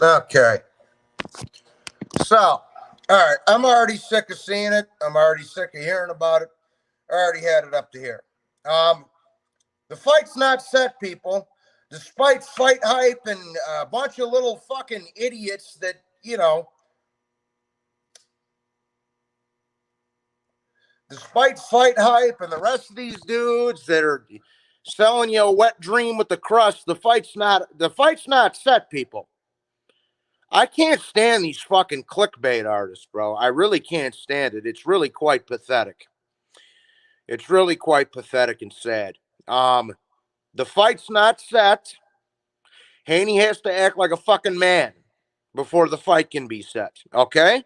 Okay. So, all right. I'm already sick of seeing it. I'm already sick of hearing about it. I already had it up to here. The fight's not set, people. Despite fight hype and a bunch of little fucking idiots that, despite fight hype and the rest of these dudes that are selling you a wet dream with the crust, the fight's not set, people. I can't stand these fucking clickbait artists, bro. I really can't stand it. It's really quite pathetic. It's really quite pathetic and sad. The fight's not set. Haney has to act like a fucking man before the fight can be set. Okay?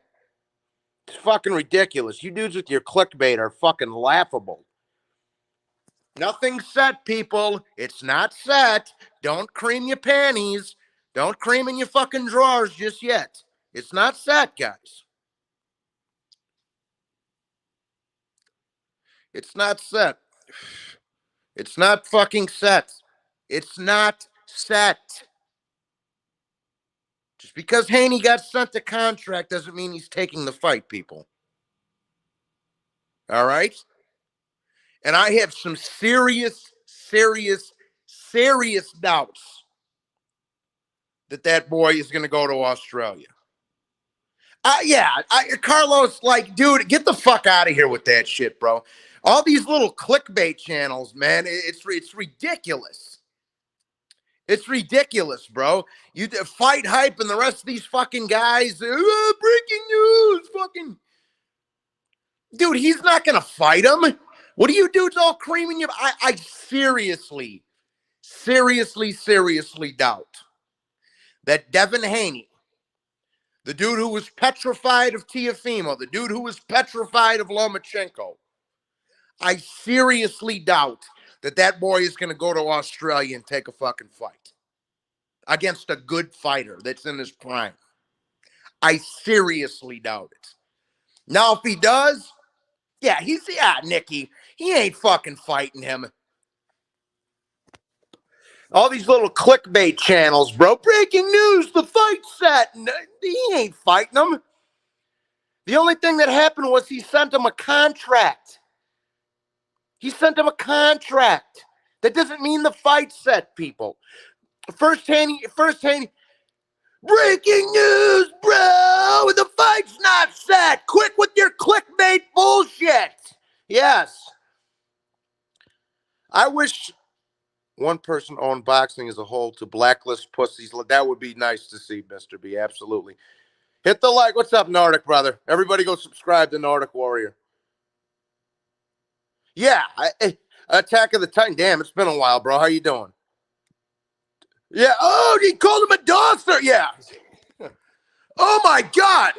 It's fucking ridiculous. You dudes with your clickbait are fucking laughable. Nothing's set, people. It's not set. Don't cream your panties. Don't cream in your fucking drawers just yet. It's not set, guys. It's not set. It's not fucking set. It's not set. Just because Haney got sent a contract doesn't mean he's taking the fight, people. All right? And I have some serious doubts that boy is going to go to Australia. Carlos, like, dude, get the fuck out of here with that shit, bro. All these little clickbait channels, man, it's ridiculous. It's ridiculous, bro. You fight hype and the rest of these fucking guys, breaking news, fucking. Dude, he's not going to fight him. What do you dudes all creaming you? I seriously doubt that Devin Haney, the dude who was petrified of Teofimo, the dude who was petrified of Lomachenko, I seriously doubt that boy is going to go to Australia and take a fucking fight against a good fighter that's in his prime. I seriously doubt it. Now, if he does, Nicky, he ain't fucking fighting him. All these little clickbait channels, bro. Breaking news, the fight's set. He ain't fighting him. The only thing that happened was he sent him a contract. He sent him a contract. That doesn't mean the fight's set, people. First Haney. Breaking news, bro. The fight's not set. Quit with your clickbait bullshit. Yes. I wish one person owned boxing as a whole to blacklist pussies. That would be nice to see, Mr. B. Absolutely. Hit the like. What's up, Nordic brother? Everybody go subscribe to Nordic Warrior. Yeah, Attack of the Titan. Damn, it's been a while, bro. How you doing? Yeah. Oh, he called him a dogster. Yeah. Oh my God.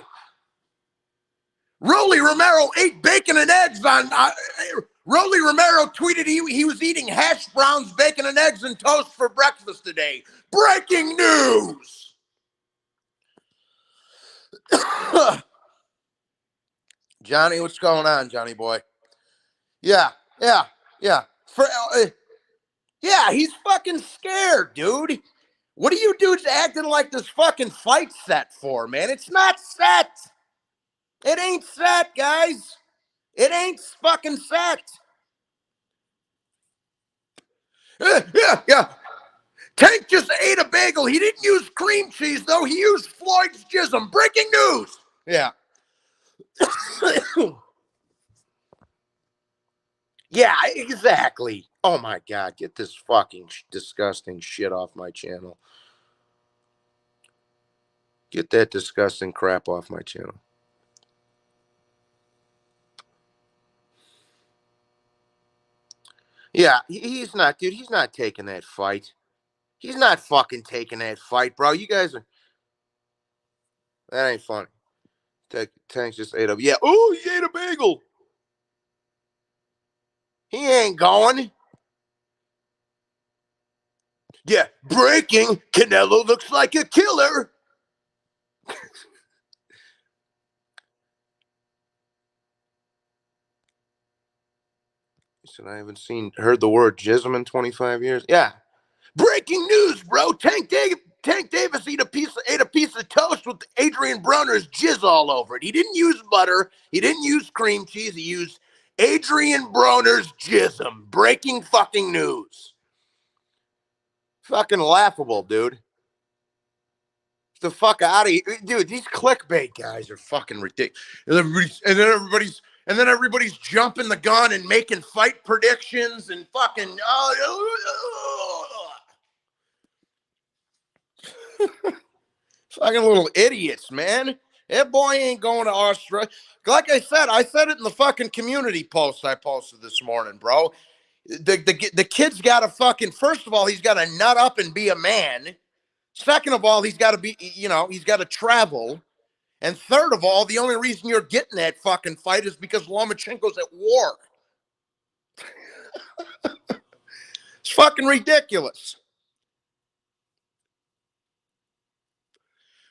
Rolly Romero ate bacon and eggs on. Rolly Romero tweeted he was eating hash browns, bacon and eggs, and toast for breakfast today. Breaking news. Johnny, what's going on, Johnny boy? Yeah. He's fucking scared, dude. What are you dudes acting like this fucking fight set for, man? It's not set. It ain't set, guys. It ain't fucking set. Yeah. Tank just ate a bagel. He didn't use cream cheese, though. He used Floyd's jism. Breaking news. Yeah. Yeah, exactly. Oh, my God. Get this fucking disgusting shit off my channel. Get that disgusting crap off my channel. Yeah, he's not, dude. He's not taking that fight. He's not fucking taking that fight, bro. You guys are... That ain't funny. Tank just ate up. Yeah. Oh, he ate a bagel. He ain't going. Yeah. Breaking. Canelo looks like a killer. He said, I haven't heard the word jism in 25 years. Yeah. Breaking news, bro. Tank Davis ate a piece Adrian Broner's jizz all over it. He didn't use butter. He didn't use cream cheese. He used Adrian Broner's jism. Breaking fucking news. Fucking laughable, dude. The fuck out of here. Dude, these clickbait guys are fucking ridiculous. And then everybody's jumping the gun and making fight predictions and fucking fucking little idiots, man. That boy ain't going to Australia. Like I said it in the fucking community post I posted this morning, bro. The kid's got to fucking, first of all, he's got to nut up and be a man. Second of all, he's got to be, he's got to travel. And third of all, the only reason you're getting that fucking fight is because Lomachenko's at war. It's fucking ridiculous.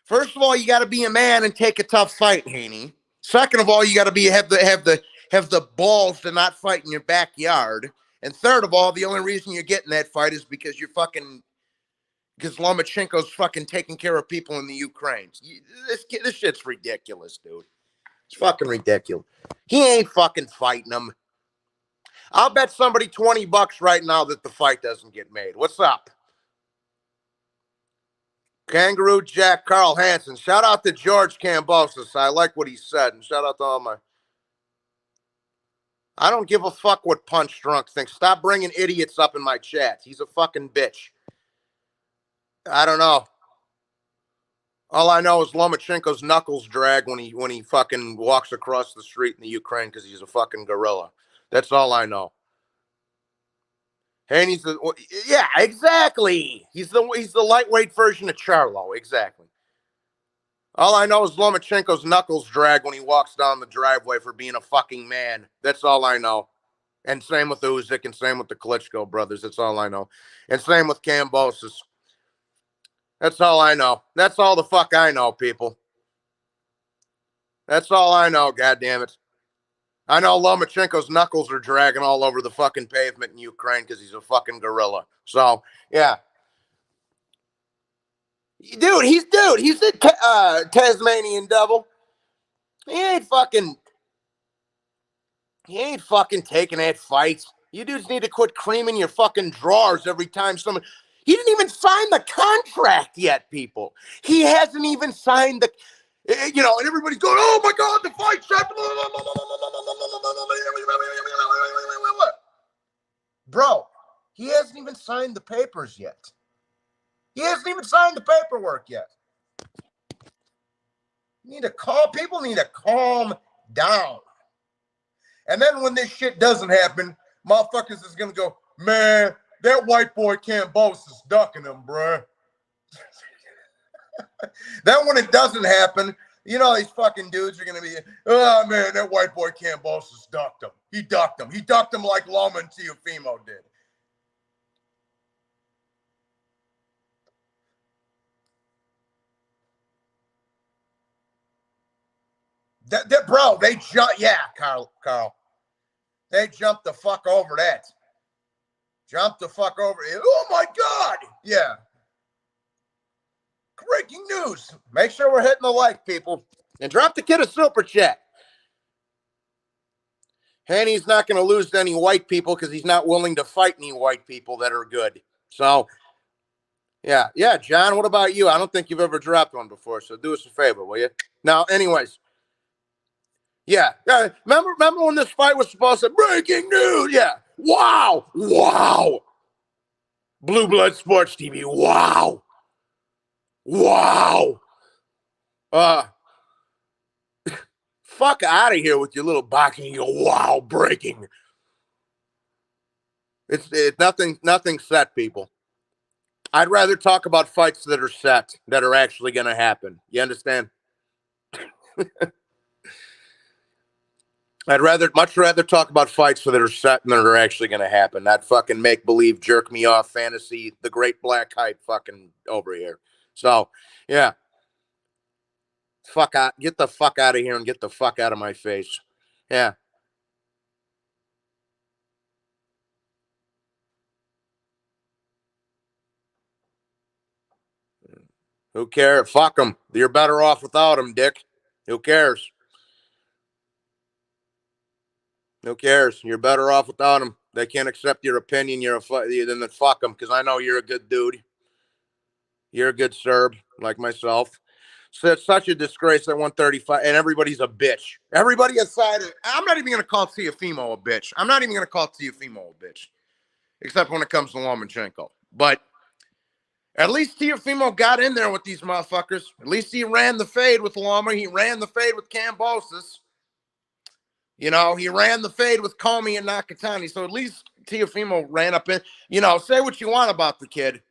First of all, you got to be a man and take a tough fight, Haney. Second of all, you got to have the balls to not fight in your backyard. And third of all, the only reason you're getting that fight is because because Lomachenko's fucking taking care of people in the Ukraine. This shit's ridiculous, dude. It's fucking ridiculous. He ain't fucking fighting him. I'll bet somebody $20 right now that the fight doesn't get made. What's up? Kangaroo Jack, Carl Hansen. Shout out to George Kambosos. I like what he said. And shout out to all my... I don't give a fuck what Punch Drunk thinks. Stop bringing idiots up in my chats. He's a fucking bitch. I don't know. All I know is Lomachenko's knuckles drag when he fucking walks across the street in the Ukraine because he's a fucking gorilla. That's all I know. Haney's yeah, exactly. He's the lightweight version of Charlo, exactly. All I know is Lomachenko's knuckles drag when he walks down the driveway for being a fucking man. That's all I know. And same with Usyk and same with the Klitschko brothers. That's all I know. And same with Kambosos. That's all I know. That's all the fuck I know, people. That's all I know, goddammit. I know Lomachenko's knuckles are dragging all over the fucking pavement in Ukraine because he's a fucking gorilla. So, yeah. Dude, he's a Tasmanian devil. He ain't fucking taking that fight. You dudes need to quit creaming your fucking drawers every time someone... He didn't even sign the contract yet, people. He hasn't even signed the... and everybody's going, oh my God, the fight shot. Bro, he hasn't even signed the papers yet. He hasn't even signed the paperwork yet. People need to calm down. And then when this shit doesn't happen, motherfuckers is going to go, man, that white boy Kambosos is ducking him, bruh. Then when it doesn't happen, these fucking dudes are going to be, oh, man, that white boy Kambosos ducked him. He ducked him. He ducked him like Loma and Teofimo did. Bro, they jumped. Yeah, Carl. They jumped the fuck over that. Jumped the fuck over it. Oh, my God. Yeah. Breaking news. Make sure we're hitting the like, people. And drop the kid a super chat. Haney's not going to lose to any white people because he's not willing to fight any white people that are good. So, yeah. Yeah, John, what about you? I don't think you've ever dropped one before, so do us a favor, will you? Now, anyways. Yeah. Remember when this fight was supposed to... Breaking news. Yeah. Wow. Blue Blood Sports TV. Wow. Fuck out of here with your little boxing. You go, wow, breaking. It's nothing set, people. I'd rather talk about fights that are set, that are actually going to happen. You understand? I'd much rather talk about fights that are set and that are actually going to happen. Not fucking make believe, jerk me off, fantasy, the great black hype fucking over here. So, yeah. Fuck out. Get the fuck out of here and get the fuck out of my face. Yeah. Who cares? Fuck them. You're better off without them, dick. Who cares? Who cares? You're better off without them. They can't accept your opinion. Then fuck them, because I know you're a good dude. You're a good Serb, like myself. So it's such a disgrace at 135, and everybody's a bitch. Everybody aside, I'm not even going to call Teofimo a bitch. I'm not even going to call Teofimo a bitch, except when it comes to Lomachenko. But at least Teofimo got in there with these motherfuckers. At least he ran the fade with Loma. He ran the fade with Kambosos. You know, he ran the fade with Comey and Nakatani. So at least Teofimo ran up in. You know, say what you want about the kid,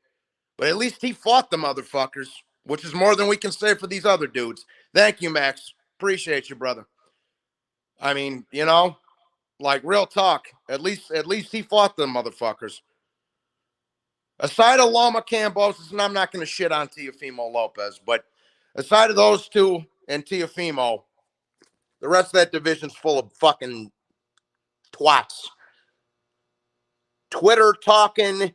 but at least he fought the motherfuckers, which is more than we can say for these other dudes. Thank you, Max. Appreciate you, brother. I mean, you know, like real talk. At least he fought the motherfuckers. Aside of Loma Kambosos, and I'm not going to shit on Teofimo Lopez, but aside of those two and Teofimo, the rest of that division's full of fucking twats. Twitter talking,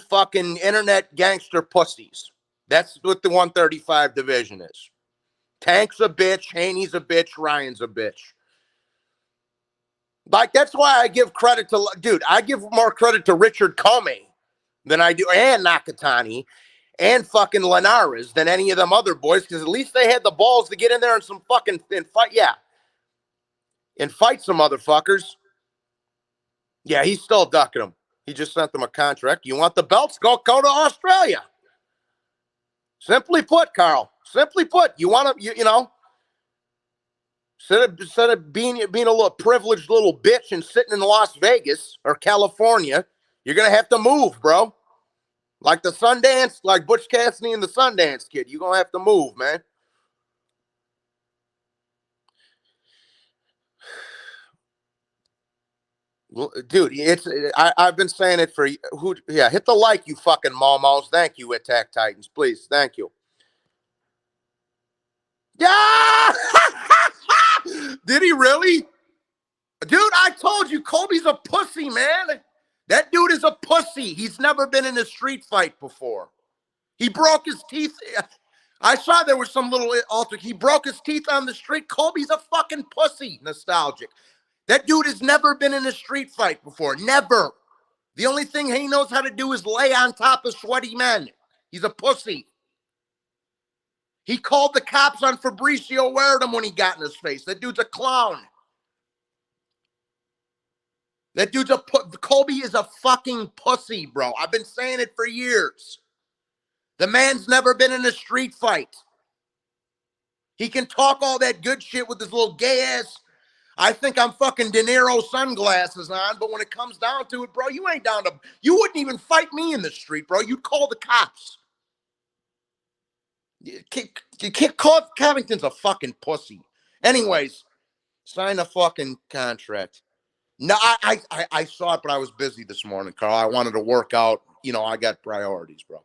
fucking internet gangster pussies. That's what the 135 division is. Tank's a bitch, Haney's a bitch, Ryan's a bitch. Like, that's why I give credit to, dude, I give more credit to Richard Comey than I do, and Nakatani, and fucking Linares than any of them other boys, because at least they had the balls to get in there and some fucking, and fight, and fight some motherfuckers. Yeah, he's still ducking them. He just sent them a contract. You want the belts? Go to Australia. Simply put, Carl. Simply put, you want to, you know, instead of being a little privileged little bitch and sitting in Las Vegas or California, you're gonna have to move, bro. Like the Sundance, like Butch Cassidy and the Sundance Kid. You're gonna have to move, man. Dude, I've been saying it for who. Yeah, hit the like, you fucking momos. Thank you, Attack Titans, please. Thank you. Yeah. Did he really? Dude, I told you, Kobe's a pussy, man. That dude is a pussy. He's never been in a street fight before. He broke his teeth. I saw there was some little alter. He broke his teeth on the street. Kobe's a fucking pussy. Nostalgic. That dude has never been in a street fight before. Never. The only thing he knows how to do is lay on top of sweaty men. He's a pussy. He called the cops on Fabricio Werdum when he got in his face. That dude's a clown. That dude's Kobe is a fucking pussy, bro. I've been saying it for years. The man's never been in a street fight. He can talk all that good shit with his little gay ass. I think I'm fucking De Niro sunglasses on, but when it comes down to it, bro, you ain't down to, you wouldn't even fight me in the street, bro. You'd call the cops. You can't call Covington's a fucking pussy. Anyways, sign a fucking contract. No, I saw it, but I was busy this morning, Carl. I wanted to work out. You know, I got priorities, bro.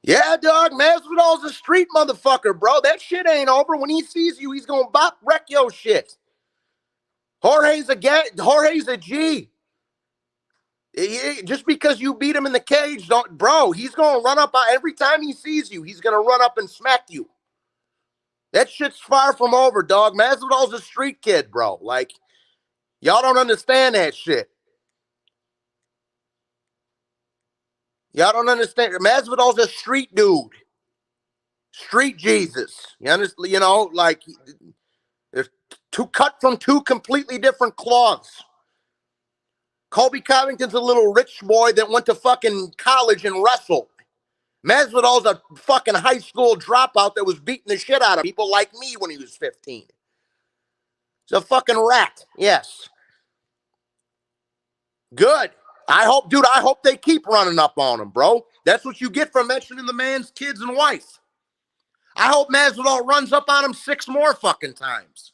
Yeah, dog. Masvidal's a street motherfucker, bro. That shit ain't over. When he sees you, he's gonna wreck your shit. Jorge's a G. Just because you beat him in the cage, bro, he's gonna run up every time he sees you. He's gonna run up and smack you. That shit's far from over, dog. Masvidal's a street kid, bro. Like, y'all don't understand that shit. Y'all don't understand. Masvidal's a street dude. Street Jesus. You understand? You know, like, they're cut from two completely different cloths. Colby Covington's a little rich boy that went to fucking college and wrestled. Masvidal's a fucking high school dropout that was beating the shit out of people like me when he was 15. He's a fucking rat. Yes. Good. I hope they keep running up on him, bro. That's what you get for mentioning the man's kids and wife. I hope Masvidal runs up on him 6 more fucking times.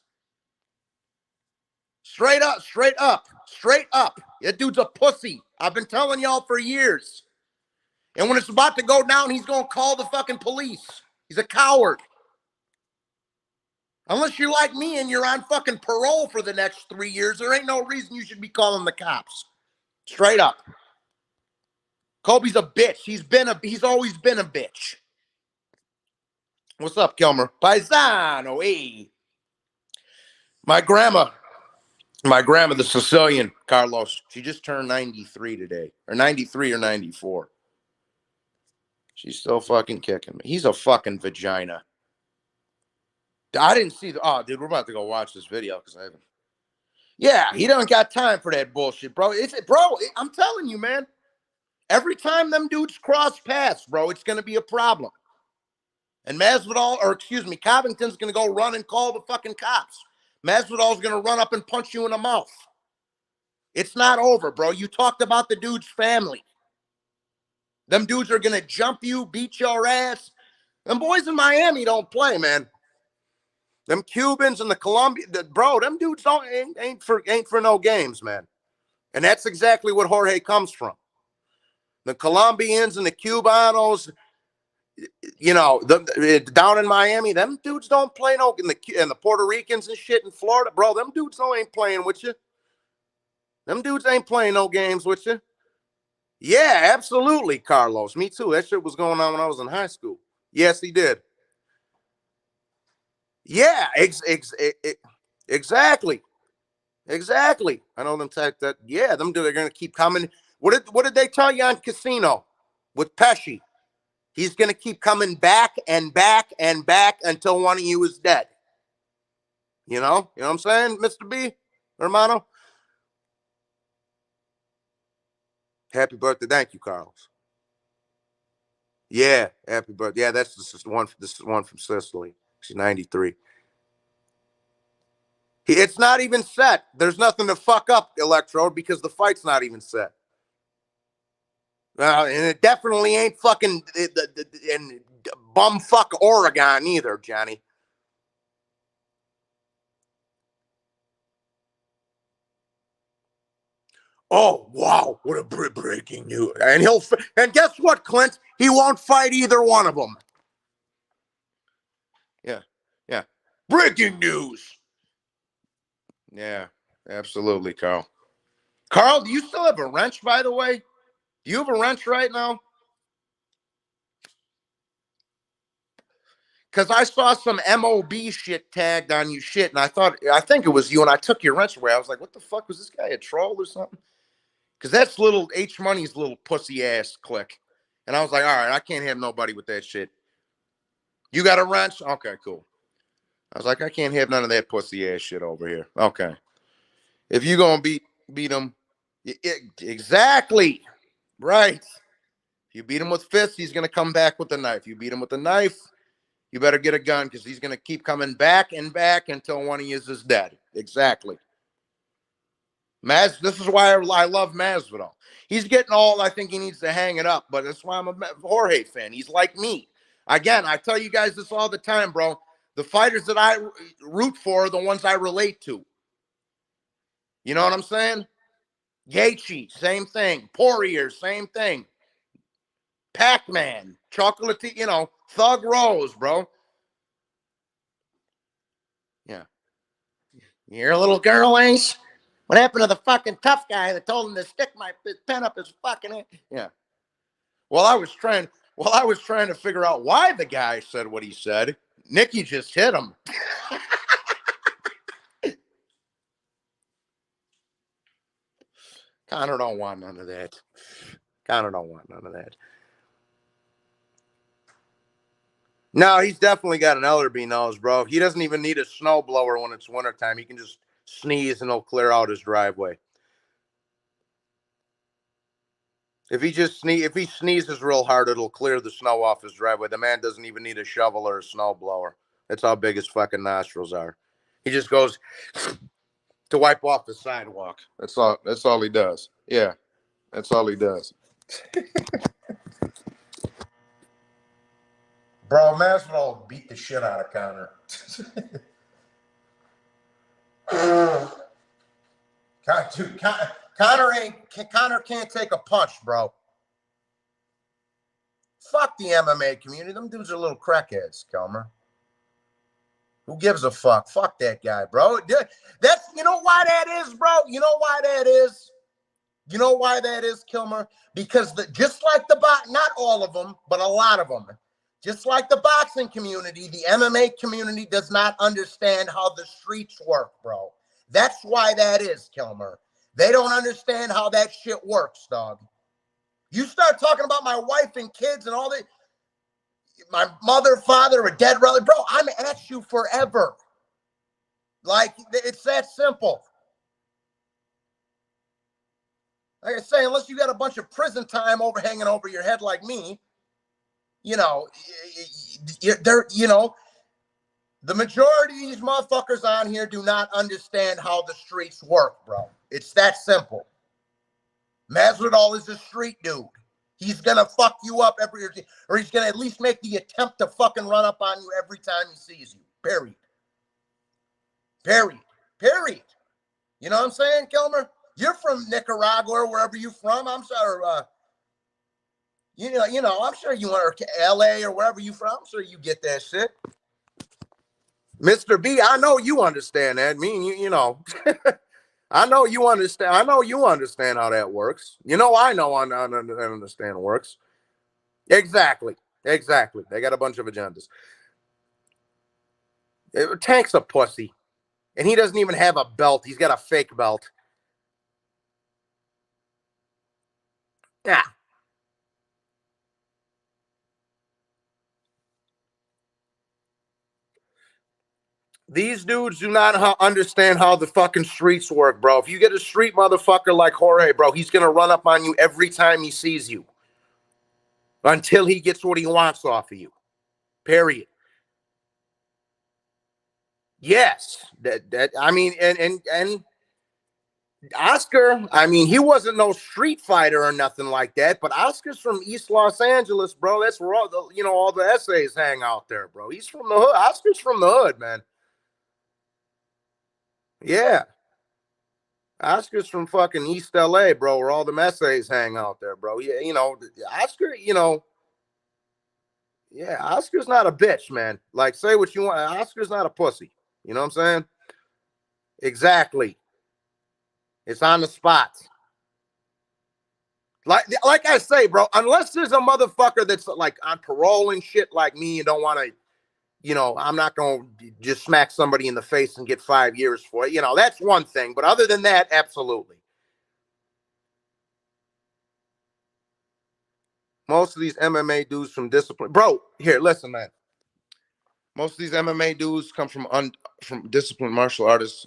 Straight up. That dude's a pussy. I've been telling y'all for years. And when it's about to go down, he's going to call the fucking police. He's a coward. Unless you're like me and you're on fucking parole for the next 3 years, there ain't no reason you should be calling the cops. Straight up. Kobe's a bitch. He's always been a bitch. What's up, Kilmer? Paisano, hey. My grandma, the Sicilian, Carlos, she just turned 93 today. Or 93 or 94. She's still fucking kicking me. He's a fucking vagina. I didn't see the. Oh, dude, we're about to go watch this video because I haven't. Yeah, he don't got time for that bullshit, bro. I'm telling you, man. Every time them dudes cross paths, bro, it's gonna be a problem. And Covington's gonna go run and call the fucking cops. Masvidal's gonna run up and punch you in the mouth. It's not over, bro. You talked about the dude's family. Them dudes are gonna jump you, beat your ass. Them boys in Miami don't play, man. Them Cubans and the Colombians, bro, them dudes ain't for no games, man. And that's exactly what Jorge comes from. The Colombians and the Cubanos, you know, down in Miami, them dudes don't play no. And the Puerto Ricans and shit in Florida, bro, them dudes ain't playing with you. Them dudes ain't playing no games with you. Yeah, absolutely, Carlos. Me too. That shit was going on when I was in high school. Yes, he did. Yeah, exactly. Exactly. I know them type that. Yeah, them dudes are gonna keep coming. What did they tell you on Casino with Pesci? He's gonna keep coming back and back and back until one of you is dead. You know what I'm saying, Mr. B, hermano? Happy birthday. Thank you, Carlos. Yeah, happy birthday. Yeah, this is one from Sicily. She's 93. It's not even set. There's nothing to fuck up, Electrode, because the fight's not even set. And it definitely ain't fucking in bumfuck Oregon either, Johnny. Oh, wow. What a breaking news. And guess what, Clint? He won't fight either one of them. Yeah. Yeah. Breaking news. Yeah, absolutely, Carl. Carl, do you still have a wrench, by the way? Do you have a wrench right now? Because I saw some MOB shit tagged on you shit, and I think it was you, and I took your wrench away. I was like, what the fuck? Was this guy a troll or something? Because that's little H Money's little pussy ass click. And I was like, all right, I can't have nobody with that shit. You got a wrench? Okay, cool. I was like, I can't have none of that pussy ass shit over here. Okay. If you gonna beat him, exactly. Right. If you beat him with fists, he's gonna come back with a knife. You beat him with a knife, you better get a gun because he's gonna keep coming back and back until one of you is dead. Exactly. This is why I love Masvidal. He's getting old. I think he needs to hang it up, but that's why I'm a Jorge fan. He's like me. Again, I tell you guys this all the time, bro. The fighters that I root for are the ones I relate to. You know what I'm saying? Gaethje, same thing. Poirier, same thing. Pac-Man, Chocolate, Thug Rose, bro. Yeah. You're a little girl, Ace? What happened to the fucking tough guy that told him to stick my pen up his fucking head? Yeah. Well, I was trying to figure out why the guy said what he said. Nikki just hit him. Connor don't want none of that. No, he's definitely got an Ellerby nose, bro. He doesn't even need a snowblower when it's wintertime. He can just sneeze and it'll clear out his driveway. If he sneezes real hard, it'll clear the snow off his driveway. The man doesn't even need a shovel or a snowblower. That's how big his fucking nostrils are. He just goes to wipe off the sidewalk. That's all he does. Yeah. That's all he does. Bro, Masvidal beat the shit out of Connor. Dude, Connor can't take a punch, bro. Fuck the MMA community. Them dudes are little crackheads, Kelmer. Who gives a fuck? Fuck that guy, bro. You know why that is, bro? You know why that is? You know why that is, Kilmer? Because just like not all of them, but a lot of them, just like the boxing community, the MMA community does not understand how the streets work, bro. That's why that is, Kilmer. They don't understand how that shit works, dog. You start talking about my wife and kids and all that, my mother, father, a dead relative, bro, I'm at you forever. Like, it's that simple. Like I say, unless you got a bunch of prison time hanging over your head like me, you know, the majority of these motherfuckers on here do not understand how the streets work, bro. It's that simple. Masvidal is a street dude. He's going to fuck you up or he's going to at least make the attempt to fucking run up on you every time he sees you. Period. Period. You know what I'm saying, Kilmer? You're from Nicaragua or wherever you're from. I'm sorry. I'm sure you went to LA or wherever you from. I'm sure you get that shit. Mr. B, I know you understand that. Me and you know. I know you understand. I know you understand how that works. You know, I understand it works. Exactly. They got a bunch of agendas. Tank's a pussy. And he doesn't even have a belt. He's got a fake belt. Yeah. These dudes do not understand how the fucking streets work, bro. If you get a street motherfucker like Jorge, bro, he's going to run up on you every time he sees you until he gets what he wants off of you. Period. Yes. And Oscar, I mean, he wasn't no street fighter or nothing like that, but Oscar's from East Los Angeles, bro. That's where all the essays hang out there, bro. He's from the hood. Oscar's from the hood, man. Yeah. Oscar's from fucking East LA, bro, where all the essays hang out there, bro. Yeah, Oscar, yeah, Oscar's not a bitch, man. Like, say what you want. Oscar's not a pussy. You know what I'm saying? Exactly. It's on the spot. Like I say, bro, unless there's a motherfucker that's like on parole and shit like me and don't want to, I'm not going to just smack somebody in the face and get 5 years for it. That's one thing. But other than that, absolutely. Most of these MMA dudes from discipline, bro. Here, listen, man. Most of these MMA dudes come from disciplined martial artists.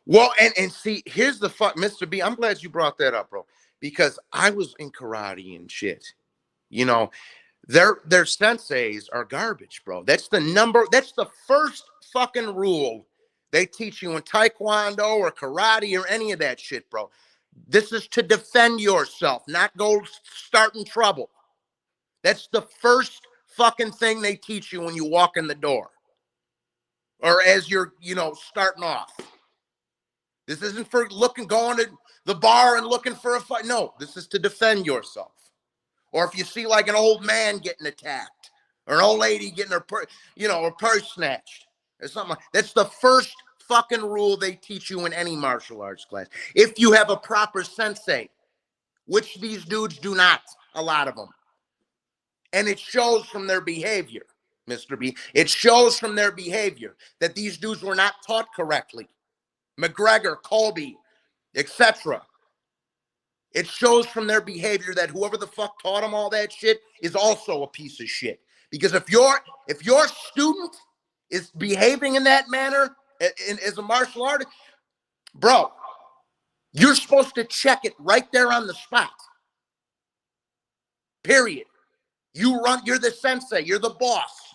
Well, and see, here's the fuck, Mr. B. I'm glad you brought that up, bro, because I was in karate and shit. Their senseis are garbage, bro. That's the first fucking rule they teach you in taekwondo or karate or any of that shit, bro. This is to defend yourself, not go starting trouble. That's the first fucking thing they teach you when you walk in the door. Or as you're, starting off. This isn't for going to the bar and looking for a fight. No, this is to defend yourself. Or if you see like an old man getting attacked or an old lady getting her purse snatched or something. That's the first fucking rule they teach you in any martial arts class. If you have a proper sensei, which these dudes do not, a lot of them. And it shows from their behavior, Mr. B. It shows from their behavior that these dudes were not taught correctly. McGregor, Colby, etc. It shows from their behavior that whoever the fuck taught them all that shit is also a piece of shit. Because if your student is behaving in that manner as a martial artist, bro, you're supposed to check it right there on the spot. Period. You're the sensei, you're the boss.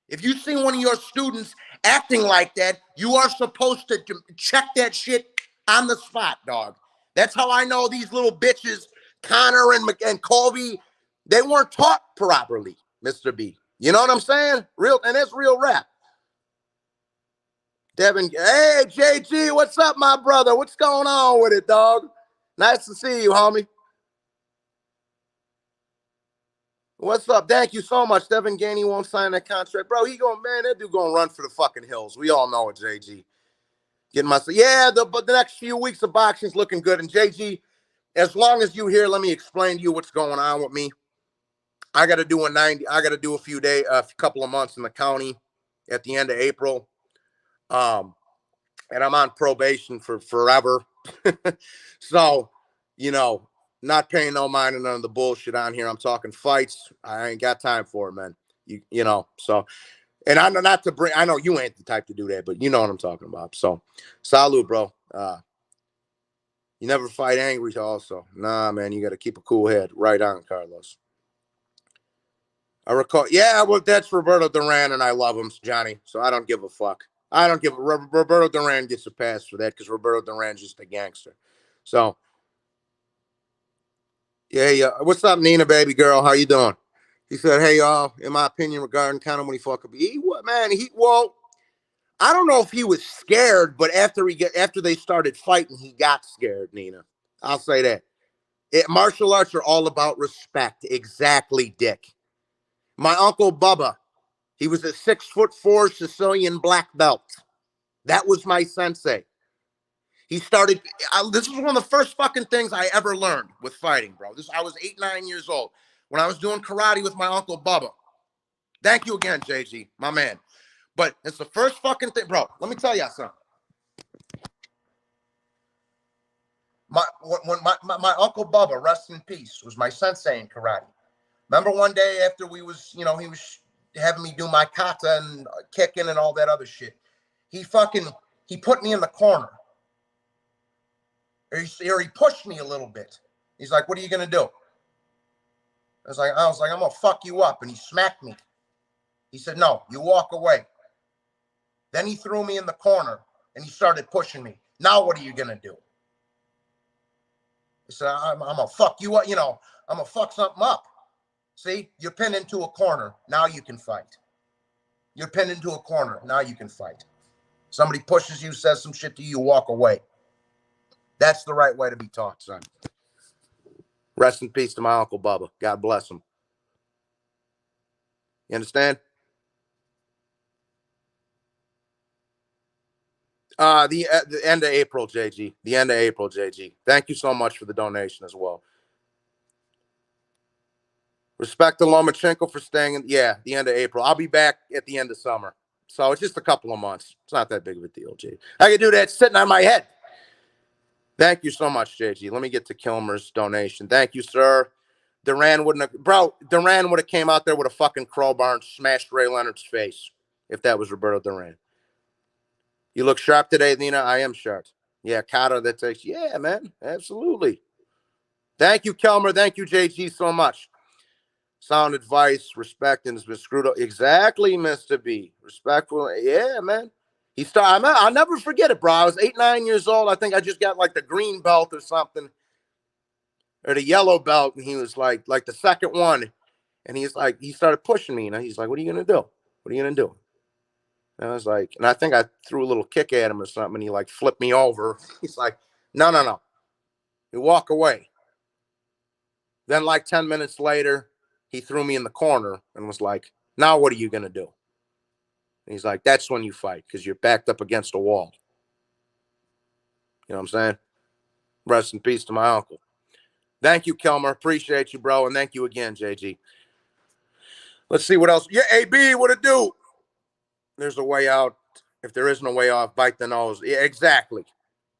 If you see one of your students acting like that, you are supposed to check that shit on the spot, dog. That's how I know these little bitches, Connor and Colby, they weren't taught properly, Mr. B. You know what I'm saying? And that's real rap. Devin, hey, JG, what's up, my brother? What's going on with it, dog? Nice to see you, homie. What's up? Thank you so much. Devin Haney won't sign that contract. Bro, that dude gonna run for the fucking hills. We all know it, JG. Getting myself, yeah, the next few weeks of boxing's looking good. And JG, as long as you here, let me explain to you what's going on with me. I got to do a few days, a couple of months in the county at the end of April. And I'm on probation for forever. So, you know, not paying no mind to none of the bullshit on here. I'm talking fights. I ain't got time for it, man. You know, so, and I know not to bring, I know you ain't the type to do that, but you know what I'm talking about. So, salute, bro. You never fight angry, also. Nah, man, you got to keep a cool head. Right on, Carlos. I recall, yeah, well, that's Roberto Duran, and I love him, Johnny. So I don't give a fuck. I don't give a Roberto Duran gets a pass for that because Roberto Duran's just a gangster. So, yeah. What's up, Nina, baby girl? How you doing? He said, hey, y'all, in my opinion, regarding kind of when he fuck up, well, I don't know if he was scared, but after they started fighting, he got scared, Nina. I'll say that. Martial arts are all about respect. Exactly, Dick. My uncle Bubba, he was a 6'4" Sicilian black belt. That was my sensei. He started. This was one of the first fucking things I ever learned with fighting, bro. I was 8, 9 years old when I was doing karate with my uncle Bubba. Thank you again, JG, my man. But it's the first fucking thing, bro. Let me tell you something. My uncle Bubba, rest in peace, was my sensei in karate. Remember one day after he was having me do my kata and kicking and all that other shit. He put me in the corner. Or he pushed me a little bit. He's like, what are you going to do? I was like, I'm going to fuck you up. And he smacked me. He said, no, you walk away. Then he threw me in the corner and he started pushing me. Now what are you going to do? He said, I'm going to fuck you up. I'm going to fuck something up. See, you're pinned into a corner. Now you can fight. You're pinned into a corner. Now you can fight. Somebody pushes you, says some shit to you, walk away. That's the right way to be taught, son. Rest in peace to my Uncle Bubba. God bless him. You understand? The end of April, JG. The end of April, JG. Thank you so much for the donation as well. Respect to Lomachenko for staying the end of April. I'll be back at the end of summer. So it's just a couple of months. It's not that big of a deal, G. I can do that sitting on my head. Thank you so much, JG. Let me get to Kilmer's donation. Thank you, sir. Duran would have came out there with a fucking crowbar and smashed Ray Leonard's face if that was Roberto Duran. You look sharp today, Nina. I am sharp. Yeah, Kata, that takes. Yeah, man. Absolutely. Thank you, Kelmer. Thank you, JG, so much. Sound advice, respect, and has been screwed up. Exactly, Mr. B. Respectful. Yeah, man. I'll never forget it, bro. I was 8, 9 years old. I think I just got like the green belt or something, or the yellow belt. And he was like the second one. And he started pushing me. And he's like, what are you going to do? What are you going to do? And I was like, and I think I threw a little kick at him or something. And he like flipped me over. He's like, no. You walk away. Then like 10 minutes later, he threw me in the corner and was like, now what are you going to do? And he's like, that's when you fight because you're backed up against a wall. You know what I'm saying? Rest in peace to my uncle. Thank you, Kelmer. Appreciate you, bro. And thank you again, JG. Let's see what else. Yeah, AB, what it do? There's a way out. If there isn't a way out, bite the nose. Yeah, exactly.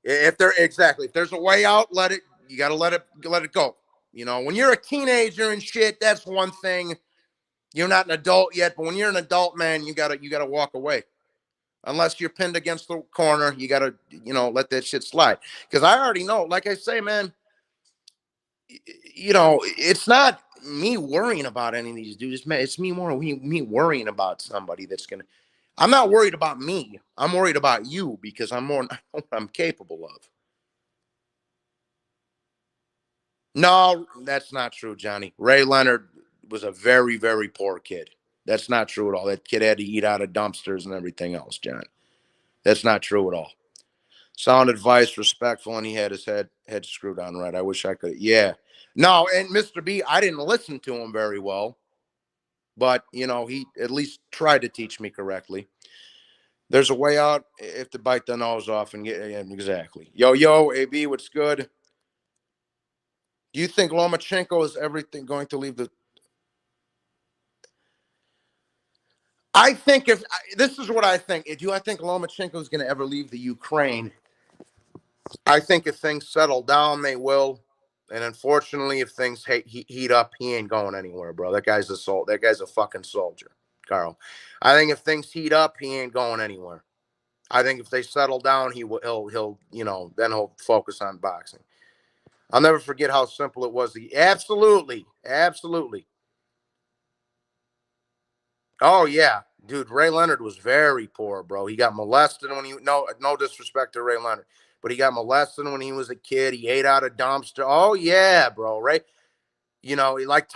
If there's a way out, you got to let it go. You know, when you're a teenager and shit, that's one thing. You're not an adult yet, but when you're an adult, man, you gotta walk away. Unless you're pinned against the corner, you gotta, let that shit slide. Because I already know, like I say, man, it's not me worrying about any of these dudes, man. It's me worrying about somebody that's gonna. I'm not worried about me. I'm worried about you because I know what I'm capable of. No, that's not true, Johnny. Ray Leonard was a very, very poor kid. That's not true at all. That kid had to eat out of dumpsters and everything else, John. That's not true at all. Sound advice, respectful, and he had his head screwed on right. I wish I could. Yeah. No, and Mr. B, I didn't listen to him very well, but, he at least tried to teach me correctly. There's a way out if to bite the nose off and get exactly. Yo, AB, what's good? Do you think Lomachenko is everything going to leave the? I think if this is what I think. Do I think Lomachenko is going to ever leave the Ukraine? I think if things settle down, they will. And unfortunately, if things heat up, he ain't going anywhere, bro. That guy's a soul. That guy's a fucking soldier, Carl. I think if things heat up, he ain't going anywhere. I think if they settle down, he'll then he'll focus on boxing. I'll never forget how simple it was. Absolutely. Oh yeah, dude. Ray Leonard was very poor, bro. He got molested when he no disrespect to Ray Leonard, but he got molested when he was a kid. He ate out of dumpster. Oh yeah, bro. Right. Like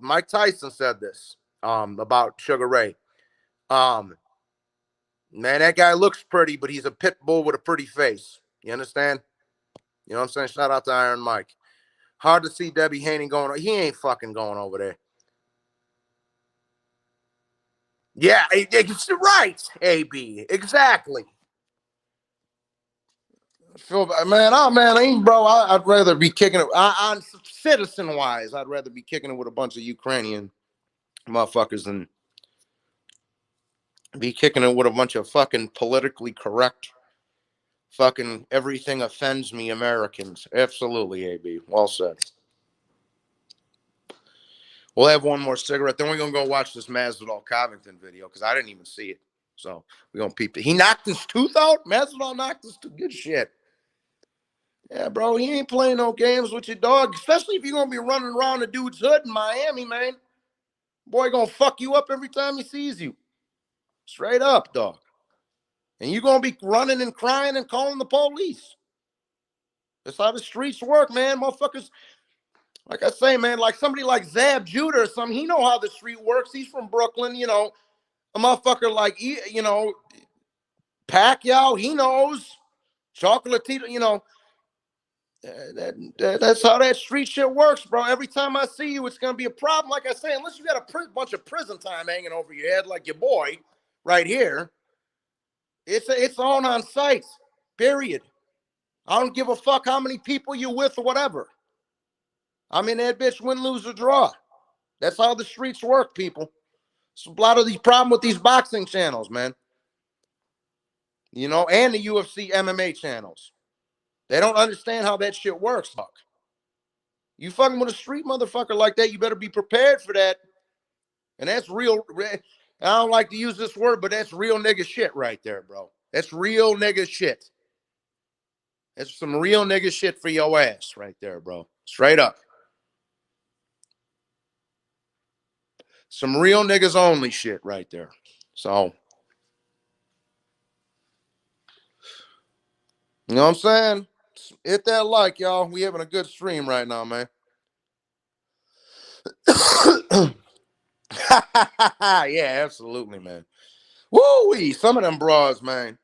Mike Tyson said this about Sugar Ray. Man, that guy looks pretty, but he's a pit bull with a pretty face. You understand? You know what I'm saying? Shout out to Iron Mike. Hard to see Debbie Haney going. He ain't fucking going over there. Yeah, it's right, AB. Exactly. Bro, I'd rather be kicking it. On citizen wise, I'd rather be kicking it with a bunch of Ukrainian motherfuckers than be kicking it with a bunch of fucking politically correct, fucking everything offends me Americans. Absolutely, AB. Well said. We'll have one more cigarette. Then we're going to go watch this Masvidal-Covington video because I didn't even see it. So we're going to peep it. He knocked his tooth out? Masvidal knocked his tooth. Good shit. Yeah, bro, he ain't playing no games with your dog, especially if you're going to be running around the dude's hood in Miami, man. Boy going to fuck you up every time he sees you. Straight up, dog. And you're going to be running and crying and calling the police. That's how the streets work, man. Motherfuckers, like I say, man, like somebody like Zab Judah or something, he know how the street works. He's from Brooklyn, a motherfucker like, Pacquiao, he knows. Chocolatito, that's how that street shit works, bro. Every time I see you, it's going to be a problem. Like I say, unless you got a bunch of prison time hanging over your head like your boy right here, it's on site, period. I don't give a fuck how many people you with or whatever. I'm in that bitch, win, lose, or draw. That's how the streets work, people. It's a lot of these problems with these boxing channels, man. And the UFC MMA channels. They don't understand how that shit works, fuck. You fucking with a street motherfucker like that, you better be prepared for that. And that's real. I don't like to use this word, but that's real nigga shit right there, bro. That's real nigga shit. That's some real nigga shit for your ass right there, bro. Straight up. Some real niggas only shit right there. So, you know what I'm saying? Hit that like, y'all. We having a good stream right now, man. Yeah, absolutely, man. Woo-wee. Some of them bras, man.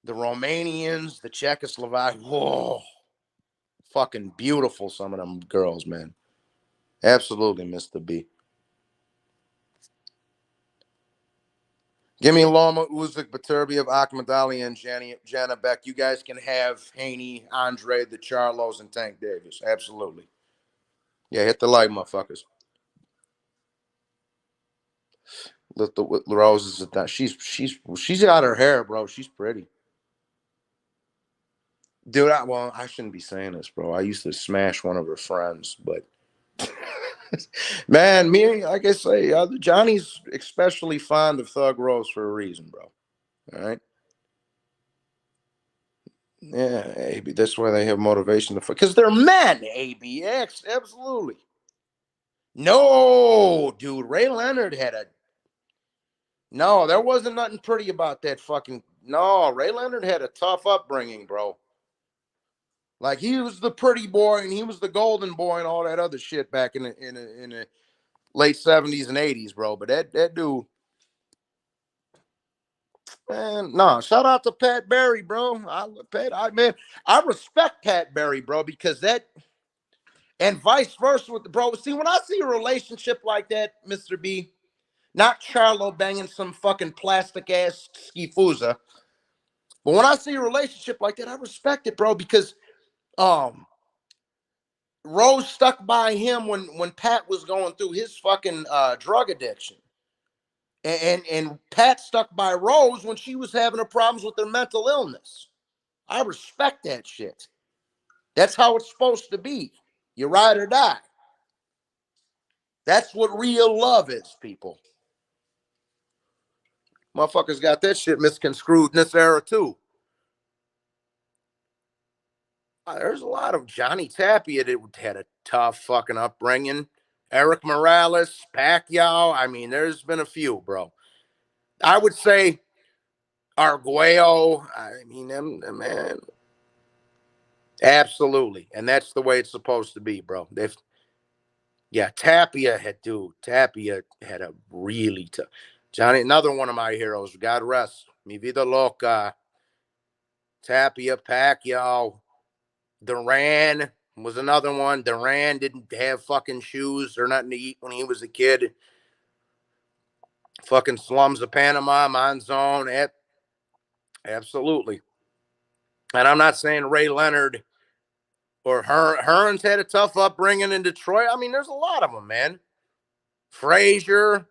The Romanians, the Czechoslovakians. Whoa. Fucking beautiful, some of them girls, man. Absolutely, Mr. B. Give me Loma, Usyk, Beterbiev, Ahmed Ali, and Jana Beck. You guys can have Haney, Andre, the Charlos, and Tank Davis. Absolutely. Yeah, hit the like, motherfuckers. The roses is that she's got her hair, bro. She's pretty. Dude, I shouldn't be saying this, bro. I used to smash one of her friends, but man, me, like I say, Johnny's especially fond of Thug Rose for a reason, bro. All right. Yeah, AB. That's why they have motivation to fuck. Because they're men, ABX. Absolutely. No, dude. Ray Leonard had a. No, there wasn't nothing pretty about that fucking. No, Ray Leonard had a tough upbringing, bro. Like he was the pretty boy and he was the golden boy and all that other shit back in the late 70s and 80s, bro. But that dude, man, no. Shout out to Pat Barry, bro. I respect Pat Barry, bro, because that and vice versa with the bro. See, when I see a relationship like that, Mr. B, Not Charlo banging some fucking plastic ass skifusa. But when I see a relationship like that, I respect it, bro, because um Rose stuck by him when Pat was going through his fucking drug addiction. And Pat stuck by Rose when she was having her problems with her mental illness. I respect that shit. That's how it's supposed to be. You ride or die. That's what real love is, people. Motherfuckers got that shit misconstrued in this era too. There's a lot of Johnny Tapia that had a tough fucking upbringing. Eric Morales, Pacquiao. I mean, there's been a few, bro. I would say Arguello. I mean, man, absolutely, and that's the way it's supposed to be, bro. Yeah, Tapia had a really tough. Johnny, another one of my heroes. God rest. Mi vida loca. Tapia, Pacquiao, Duran was another one. Duran didn't have fucking shoes or nothing to eat when he was a kid. Fucking slums of Panama, Monzon. Absolutely. And I'm not saying Ray Leonard or Hearns had a tough upbringing in Detroit. I mean, there's a lot of them, man. Frazier.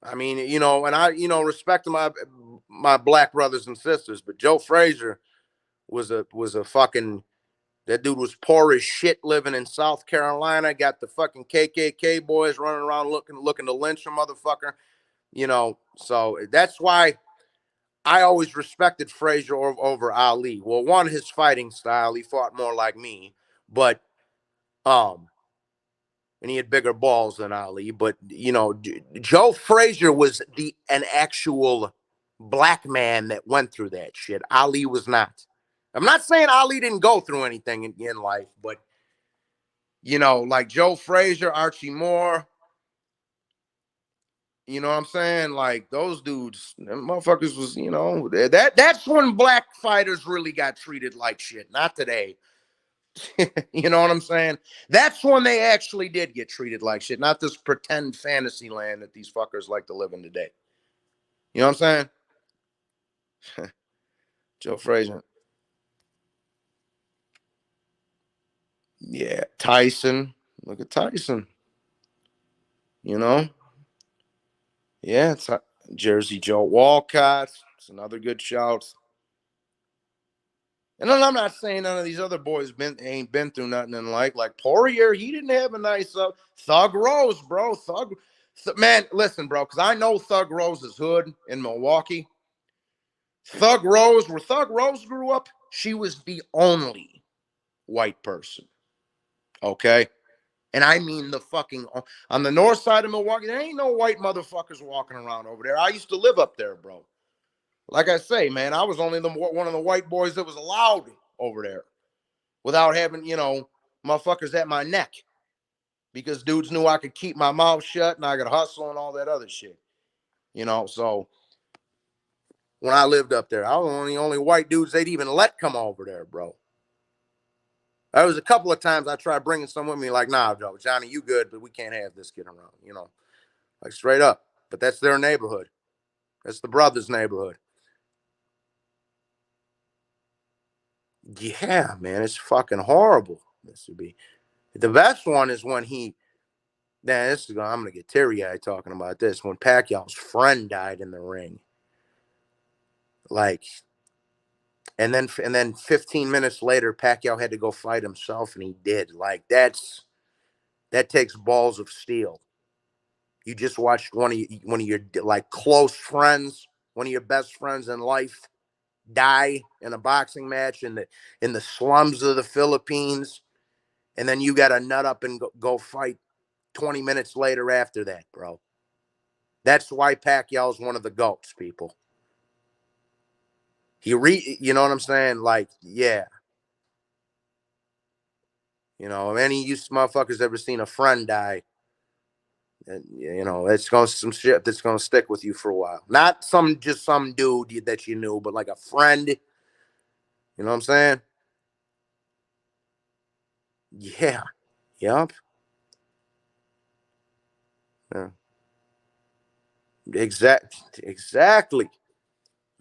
I mean, and I, respect my black brothers and sisters, but Joe Frazier was a fucking, that dude was poor as shit living in South Carolina. Got the fucking KKK boys running around looking to lynch a motherfucker. So that's why I always respected Frazier over Ali. Well, one, his fighting style, he fought more like me, but and he had bigger balls than Ali. But Joe Frazier was an actual black man that went through that shit. Ali was not. I'm not saying Ali didn't go through anything in life, but like Joe Frazier, Archie Moore. You know what I'm saying? Like those dudes, them motherfuckers was, that's when black fighters really got treated like shit. Not today. You know what I'm saying? That's when they actually did get treated like shit, not this pretend fantasy land that these fuckers like to live in today. You know what I'm saying? Joe Frazier. Yeah. Tyson. Look at Tyson. You know? Yeah. It's Jersey Joe Walcott. It's another good shout. And then I'm not saying none of these other boys ain't been through nothing in like Poirier. He didn't have a nice Thug Rose, bro. Man, listen, bro, because I know Thug Rose's hood in Milwaukee. Thug Rose, where Thug Rose grew up, she was the only white person. Okay, and I mean the fucking on the north side of Milwaukee. There ain't no white motherfuckers walking around over there. I used to live up there, bro. Like I say, man, I was only one of the white boys that was allowed over there, without having, motherfuckers at my neck, because dudes knew I could keep my mouth shut and I could hustle and all that other shit. So when I lived up there, I was one of the only white dudes they'd even let come over there, bro. There was a couple of times I tried bringing someone with me, like, nah, Johnny, you good, but we can't have this kid around, like straight up. But that's their neighborhood. That's the brothers' neighborhood. Yeah, man, it's fucking horrible. This would be the best one is when I'm gonna get teary-eyed talking about this. When Pacquiao's friend died in the ring, like, and then 15 minutes later, Pacquiao had to go fight himself, and he did. Like that takes balls of steel. You just watched one of your like close friends, one of your best friends in life, die in a boxing match in the slums of the Philippines, and then you got to nut up and go fight 20 minutes later after that, bro. That's why Pacquiao is one of the GOATs, people. You know what I'm saying? Like, yeah. Any of you motherfuckers ever seen a friend die? It's going some shit that's going to stick with you for a while. Not just some dude that you knew, but like a friend. You know what I'm saying? Yeah. Yep. Yeah. Exactly.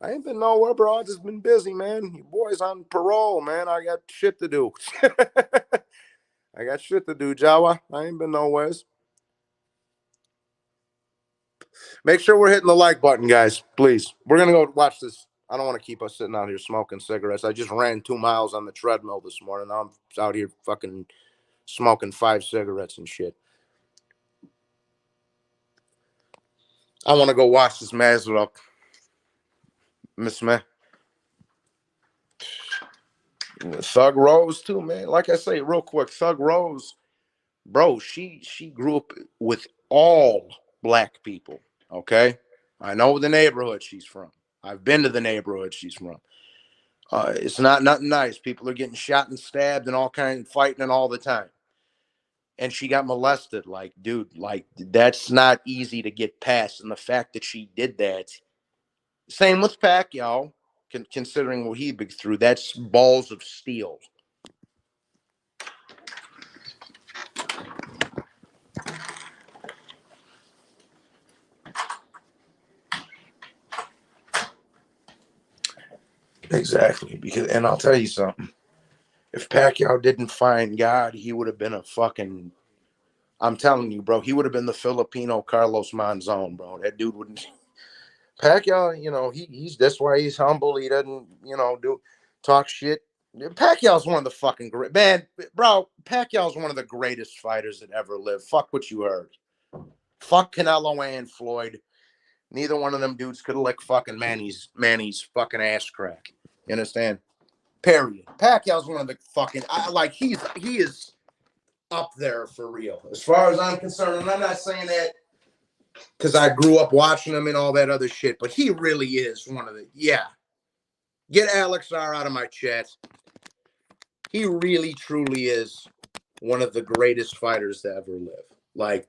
I ain't been nowhere, bro. I just been busy, man. You boys on parole, man. I got shit to do. I got shit to do, Jawa. I ain't been nowheres. Make sure we're hitting the like button, guys. Please. We're gonna go watch this. I don't want to keep us sitting out here smoking cigarettes. I just ran 2 miles on the treadmill this morning. Now I'm out here fucking smoking 5 cigarettes and shit. I want to go watch this Masvidal. Miss Man. Thug Rose too, man. Like I say, real quick, Thug Rose, bro, she grew up with all black people. Okay, I know the neighborhood she's from. I've been to the neighborhood she's from. It's not nothing nice. People are getting shot and stabbed and all kinds of fighting and all the time. And she got molested. Like, dude, like that's not easy to get past. And the fact that she did that, same with Pacquiao, considering what he been through, that's balls of steel. Exactly. Because, and I'll tell you something. If Pacquiao didn't find God, he would have been a fucking. I'm telling you, bro, he would have been the Filipino Carlos Monzon, bro. That dude wouldn't. Pacquiao, you know, he's that's why he's humble. He doesn't, you know, talk shit. Pacquiao's one of the fucking great man, bro. Pacquiao's one of the greatest fighters that ever lived. Fuck what you heard. Fuck Canelo and Floyd. Neither one of them dudes could lick fucking Manny's fucking ass crack. You understand? Period. Pacquiao's one of the fucking he is up there for real. As far as I'm concerned, and I'm not saying that because I grew up watching him and all that other shit, but he really is one of the Get Alex R out of my chat. He really truly is one of the greatest fighters to ever live. Like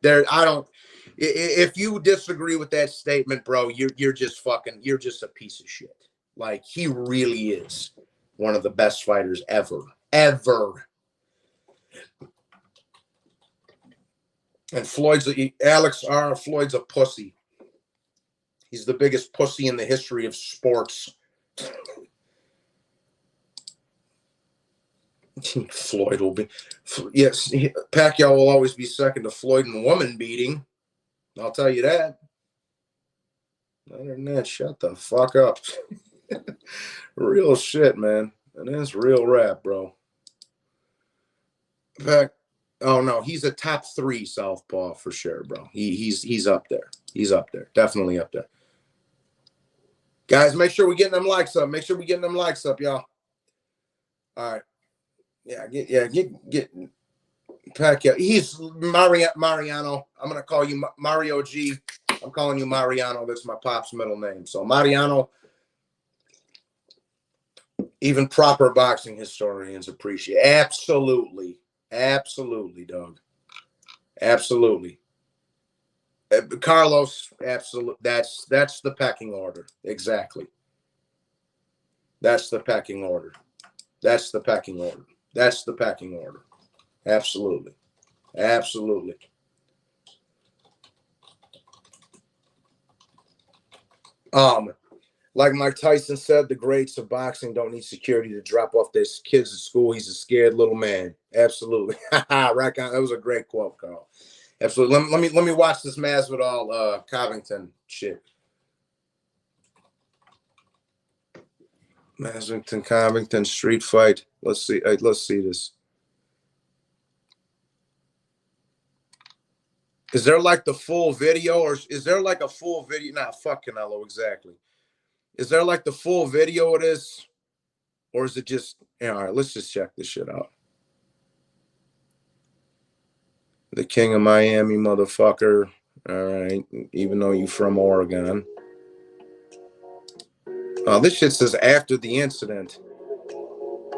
if you disagree with that statement, bro, you're just a piece of shit. Like he really is one of the best fighters ever. And Floyd's a pussy. He's the biggest pussy in the history of sports. Floyd will be, yes. Pacquiao will always be second to Floyd in woman beating. I'll tell you that. Other than that, shut the fuck up. Real shit, man. And that's real rap, bro. Oh no, he's a top 3 southpaw for sure, bro. He's up there. He's up there. Definitely up there. Guys, make sure we're getting them likes up. Make sure we're getting them likes up, y'all. All right. Get Pacquiao. He's Mariano. I'm gonna call you Mario G. I'm calling you Mariano. That's my pop's middle name. So Mariano. Even proper boxing historians appreciate. Absolutely, dog. Absolutely. Carlos, absolutely. That's the pecking order. Exactly. That's the pecking order. That's the pecking order. That's the pecking order. Absolutely. Absolutely. Like Mike Tyson said, the greats of boxing don't need security to drop off their kids at school. He's a scared little man. Absolutely. Right. That was a great quote, Carl. Absolutely. Let me watch this Masvidal Covington shit. Masvidal Covington street fight. Let's see. Let's see this. Is there like the full video, or is there like a full video? Nah, fuck Canelo, exactly. Is there like the full video of this? Or is it just, all right, let's just check this shit out. The King of Miami, motherfucker. All right, even though you from Oregon. Oh, this shit says after the incident.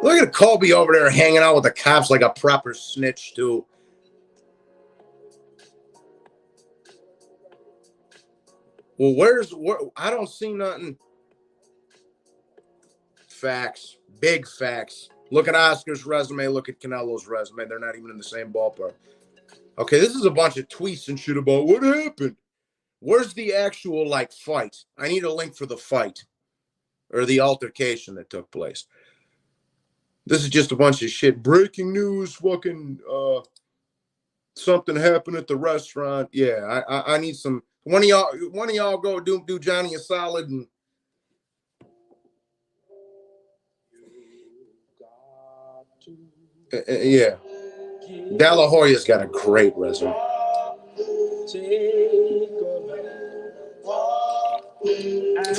Look at Colby over there hanging out with the cops like a proper snitch, too. Well, where? I don't see nothing. Facts. Big facts. Look at Oscar's resume. Look at Canelo's resume. They're not even in the same ballpark. Okay, this is a bunch of tweets and shit about what happened. Where's the actual like fight? I need a link for the fight or the altercation that took place. This is just a bunch of shit. Breaking news, fucking something happened at the restaurant. Yeah, I need some. One of y'all go do Johnny a solid and yeah. De La Hoya's got a great resume.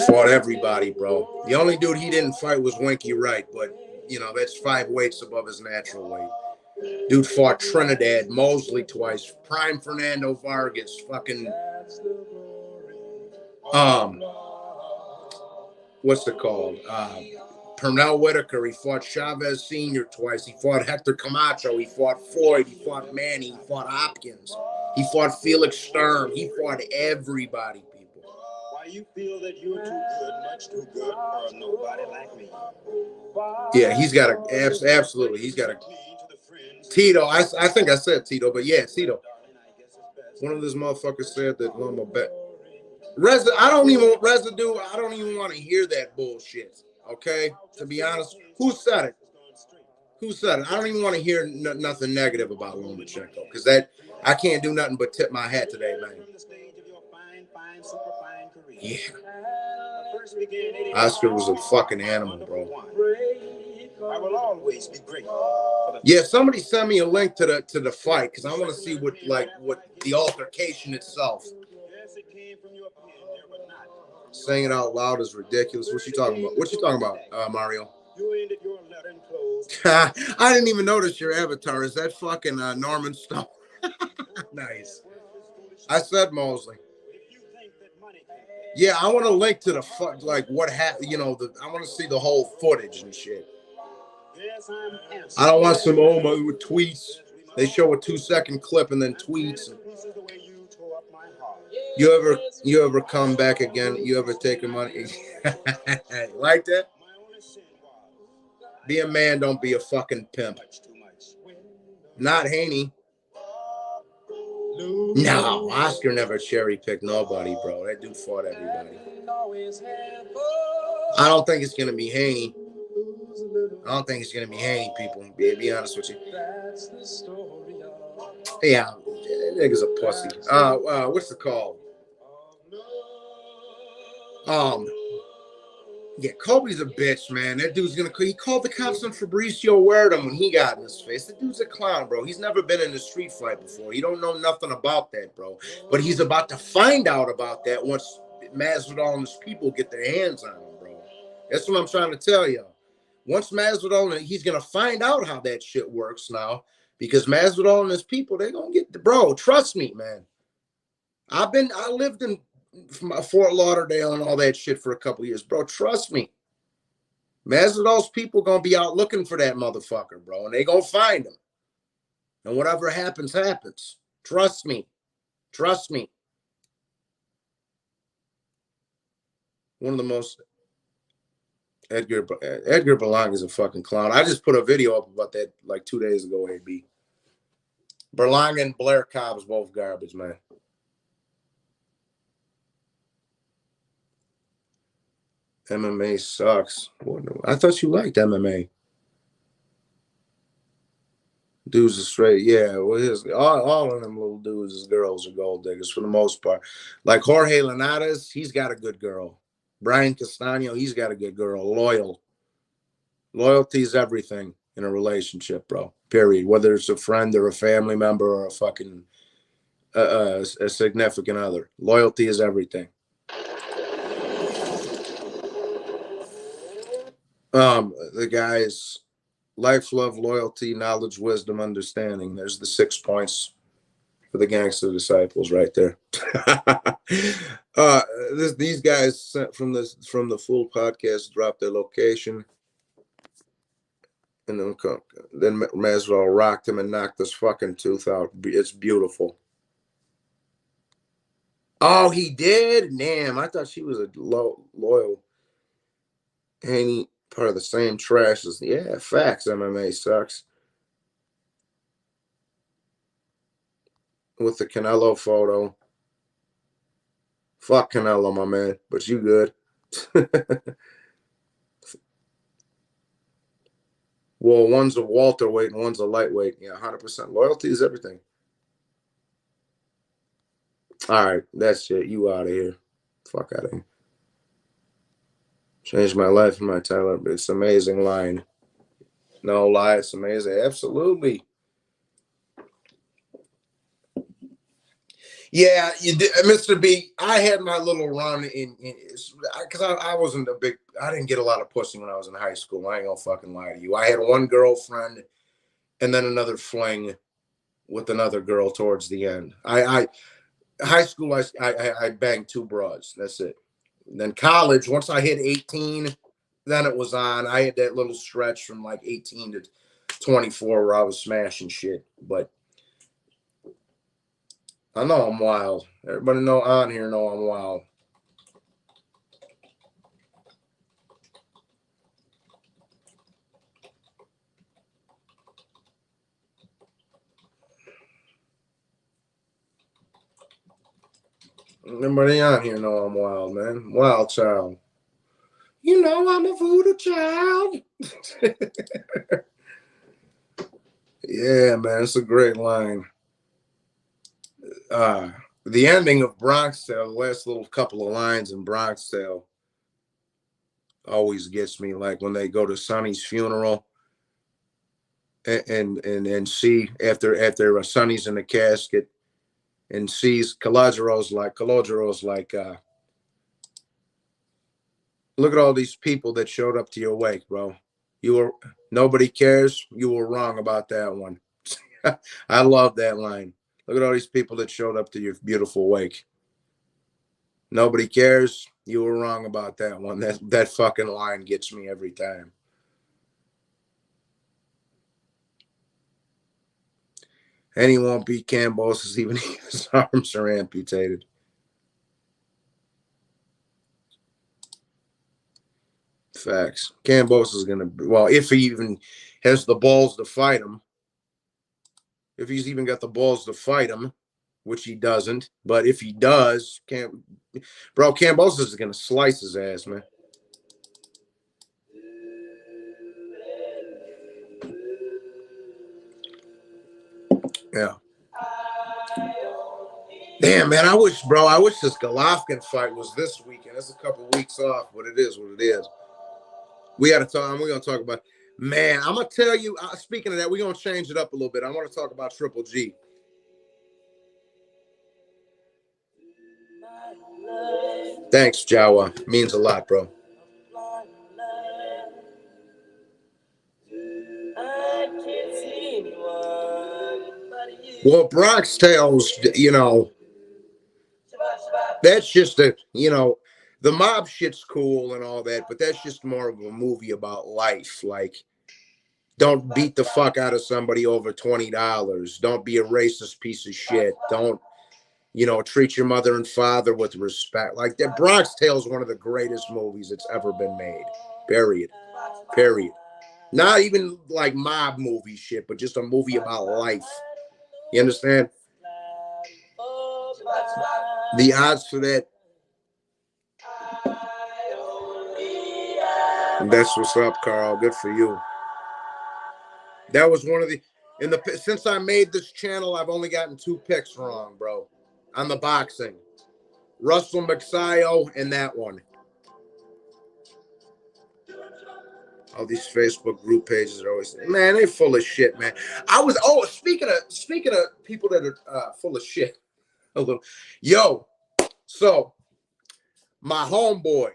Fought everybody, bro. The only dude he didn't fight was Winky Wright, but you know that's 5 weights above his natural weight. Dude fought Trinidad Mosley twice, Prime Fernando Vargas, fucking what's it called? Pernell Whitaker. He fought Chavez Sr. twice. He fought Hector Camacho. He fought Floyd. He fought Manny. He fought Hopkins. He fought Felix Sturm. He fought everybody, people. Why you feel that you're too good, much too good for nobody like me? Yeah, he's got a absolutely. He's got a Tito. I think I said Tito, but yeah, Tito. One of those motherfuckers said that Loma bet. I don't even want to hear that bullshit. Okay, to be honest, who said it? Who said it? I don't even want to hear nothing negative about Lomachenko because that I can't do nothing but tip my hat today, man. Yeah, Oscar was a fucking animal, bro. I will always be grateful. Yeah, somebody send me a link to the fight because I want to see what the altercation itself. Saying it out loud is ridiculous. What you talking about? What you talking about, Mario? I didn't even notice your avatar. Is that fucking Norman Stone? Nice. I said Mosley. Yeah, I want to link to the like what happened. You know, I want to see the whole footage and shit. I don't want some with tweets. They show a 2-second clip and then tweets. You ever come back again? You ever take your money? Like that? Be a man, don't be a fucking pimp. Not Haney. No, Oscar never cherry picked nobody, bro. That dude fought everybody. I don't think it's gonna be Haney. I don't think it's gonna be Haney, people. Be honest with you. Yeah, that nigga's a pussy. What's it called? Yeah, Kobe's a bitch, man. That dude's gonna. He called the cops on Fabricio Werdum when he got in his face. That dude's a clown, bro. He's never been in a street fight before. He don't know nothing about that, bro. But he's about to find out about that once Masvidal and his people get their hands on him, bro. That's what I'm trying to tell you. Once Masvidal, he's gonna find out how that shit works now because Masvidal and his people, they're gonna get the bro. Trust me, man. I lived in Fort Lauderdale and all that shit for a couple years, bro. Trust me. Masvidal's people gonna be out looking for that motherfucker, bro, and they gonna find him. And whatever happens, happens. Trust me. Trust me. One of the most Edgar Berlanga is a fucking clown. I just put a video up about that like 2 days ago, AB. Berlanga and Blair Cobb's both garbage, man. MMA sucks. I thought you liked MMA. Dudes are straight. Yeah, well, all of them little dudes is girls are gold diggers for the most part. Like Jorge Linares, he's got a good girl. Brian Castano, he's got a good girl. Loyal. Loyalty is everything in a relationship, bro. Period. Whether it's a friend or a family member or a fucking a significant other. Loyalty is everything. The guys, life, love, loyalty, knowledge, wisdom, understanding. There's the 6 points for the gangster disciples right there. These guys from the full podcast dropped their location, and then Masvidal rocked him and knocked his fucking tooth out. It's beautiful. Oh, he did? Damn, I thought she was a loyal Haney. Part of the same trash as facts. MMA sucks. With the Canelo photo. Fuck Canelo, my man. But you good. Well, one's a welterweight and one's a lightweight. Yeah, 100%. Loyalty is everything. All right, that's it. You out of here. Fuck out of here. Changed my life and my talent. It's an amazing line. No lie, it's amazing. Absolutely. Yeah, Mr. B. I had my little run in because I wasn't a big. I didn't get a lot of pussy when I was in high school. I ain't gonna fucking lie to you. I had one girlfriend, and then another fling with another girl towards the end. I high school. I banged 2 broads. That's it. And then college. Once I hit 18, then it was on. I had that little stretch from like 18 to 24 where I was smashing shit, but. I know I'm wild. Everybody know on here know I'm wild. Everybody on here know I'm wild, man. Wild child. You know I'm a voodoo child. Yeah, man, it's a great line. The ending of Bronx Tale, the last little couple of lines in Bronx Tale always gets me. Like when they go to Sonny's funeral and see after Sonny's in the casket and sees Calogero's like look at all these people that showed up to your wake, bro. Nobody cares. You were wrong about that one. I love that line. Look at all these people that showed up to your beautiful wake. Nobody cares. You were wrong about that one. That fucking line gets me every time. And he won't beat Kambosos even if his arms are amputated. Facts. Kambosos is going to, well, if he even has the balls to fight him, if he's even got the balls to fight him, which he doesn't, but if he does, Kambosos is going to slice his ass, man. Yeah. Damn, man, I wish this Golovkin fight was this weekend. It's a couple of weeks off, but it is what it is. We got to talk. We're going to talk about, man, I'm going to tell you, speaking of that, we're going to change it up a little bit. I want to talk about Triple G. Thanks, Jawa. Means a lot, bro. Well, Bronx Tales, that's just the mob shit's cool and all that, but that's just more of a movie about life. Like, don't beat the fuck out of somebody over $20. Don't be a racist piece of shit. Don't, treat your mother and father with respect. Like that Bronx Tale is one of the greatest movies that's ever been made. Period. Not even like mob movie shit, but just a movie about life. You understand? The odds for that. That's what's up, Carl. Good for you. That was one of since I made this channel, I've only gotten 2 picks wrong, bro. On the boxing. Russell McSio and that one. All these Facebook group pages are always, man, they full of shit, man. Speaking of people that are full of shit, so my homeboy,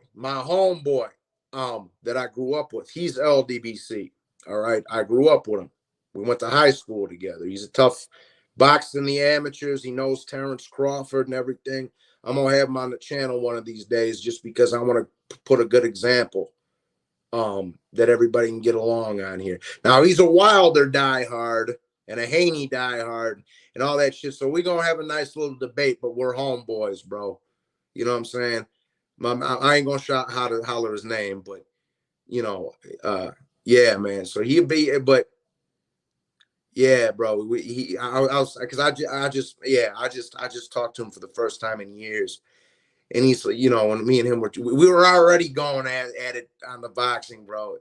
that I grew up with, he's LDBC. All right, I grew up with him. We went to high school together. He's a tough boxer in the amateurs. He knows Terrence Crawford and everything. I'm gonna have him on the channel one of these days, just because I want to put a good example. That everybody can get along on here. Now he's a Wilder diehard and a Haney diehard and all that shit. So we're gonna have a nice little debate, but we're homeboys, bro. You know what I'm saying? I ain't gonna holler his name, but yeah, man. So he'll be, but yeah, bro. I just talked to him for the first time in years, And he's, you know, and me and him we were already going at it on the boxing, bro.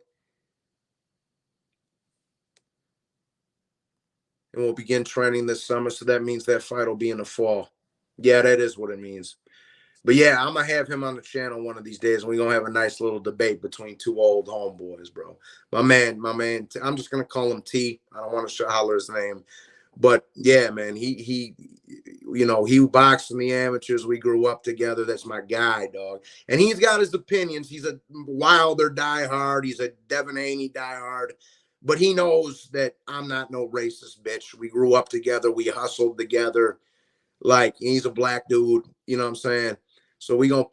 And we'll begin training this summer, so that means that fight will be in the fall. Yeah, that is what it means. But yeah, I'm gonna have him on the channel one of these days, and we're gonna have a nice little debate between two old homeboys, bro. My man, I'm just gonna call him T. I don't want to holler his name. But yeah, man, he you know, he boxed in the amateurs. We grew up together. That's my guy, dog. And he's got his opinions. He's a Wilder diehard. He's a Devin Haney diehard. But he knows that I'm not no racist bitch. We grew up together. We hustled together. Like, he's a black dude. You know what I'm saying? So we gonna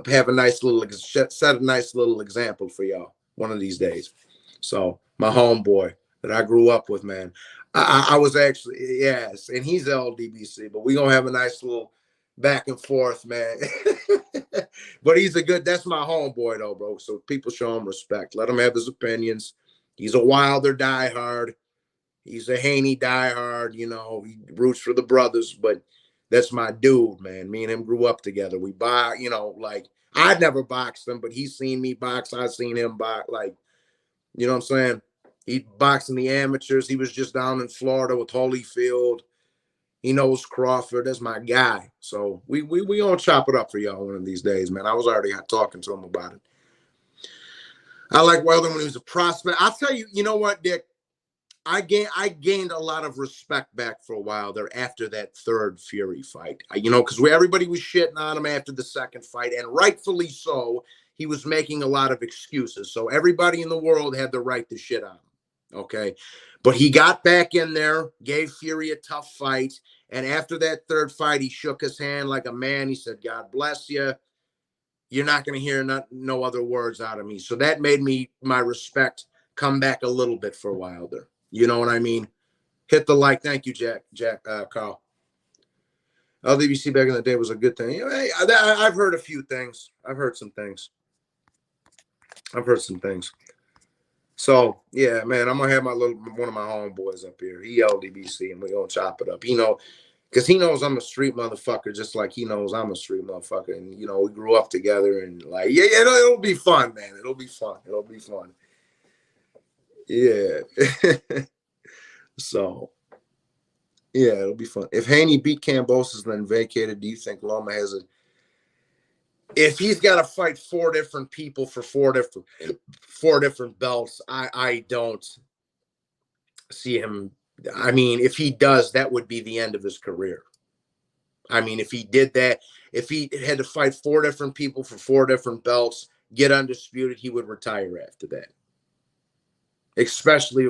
have a nice little set a nice little example for y'all one of these days. So my homeboy that I grew up with, man. I was actually, yes, and he's LDBC, but we gonna have a nice little back and forth, man. But he's that's my homeboy though, bro. So people show him respect. Let him have his opinions. He's a Wilder diehard. He's a Haney diehard. You know, he roots for the brothers, but that's my dude, man. Me and him grew up together. We you know, like, I'd never boxed him, but he's seen me box. I've seen him box. Like, you know what I'm saying? He boxed in the amateurs. He was just down in Florida with Holyfield. He knows Crawford. That's my guy. So we gonna chop it up for y'all one of these days, man. I was already talking to him about it. I like Wilder when he was a prospect. I'll tell you, you know what, Dick? I gained a lot of respect back for a while there after that third Fury fight. You know, because everybody was shitting on him after the second fight, and rightfully so. He was making a lot of excuses. So everybody in the world had the right to shit on him. Okay. But he got back in there, gave Fury a tough fight. And after that third fight, he shook his hand like a man. He said, God bless you. You're not going to hear no other words out of me. So that made my respect come back a little bit for Wilder. You know what I mean? Hit the like. Thank you, Carl. LDBC back in the day was a good thing. You know, I've heard a few things. I've heard some things. So yeah, man, I'm gonna have one of my homeboys up here. He LDBC, and we're gonna chop it up. You know, because he knows I'm a street motherfucker, just like he knows I'm a street motherfucker. And you know, we grew up together, and like, yeah, it'll be fun, man. It'll be fun. Yeah. So yeah, it'll be fun. If Haney beat Kambosos and then vacated, do you think Loma has if he's got to fight four different people for four different belts, I don't see him. I mean, if he does, that would be the end of his career. I mean, if he did that, if he had to fight four different people for four different belts, get undisputed, he would retire after that. Especially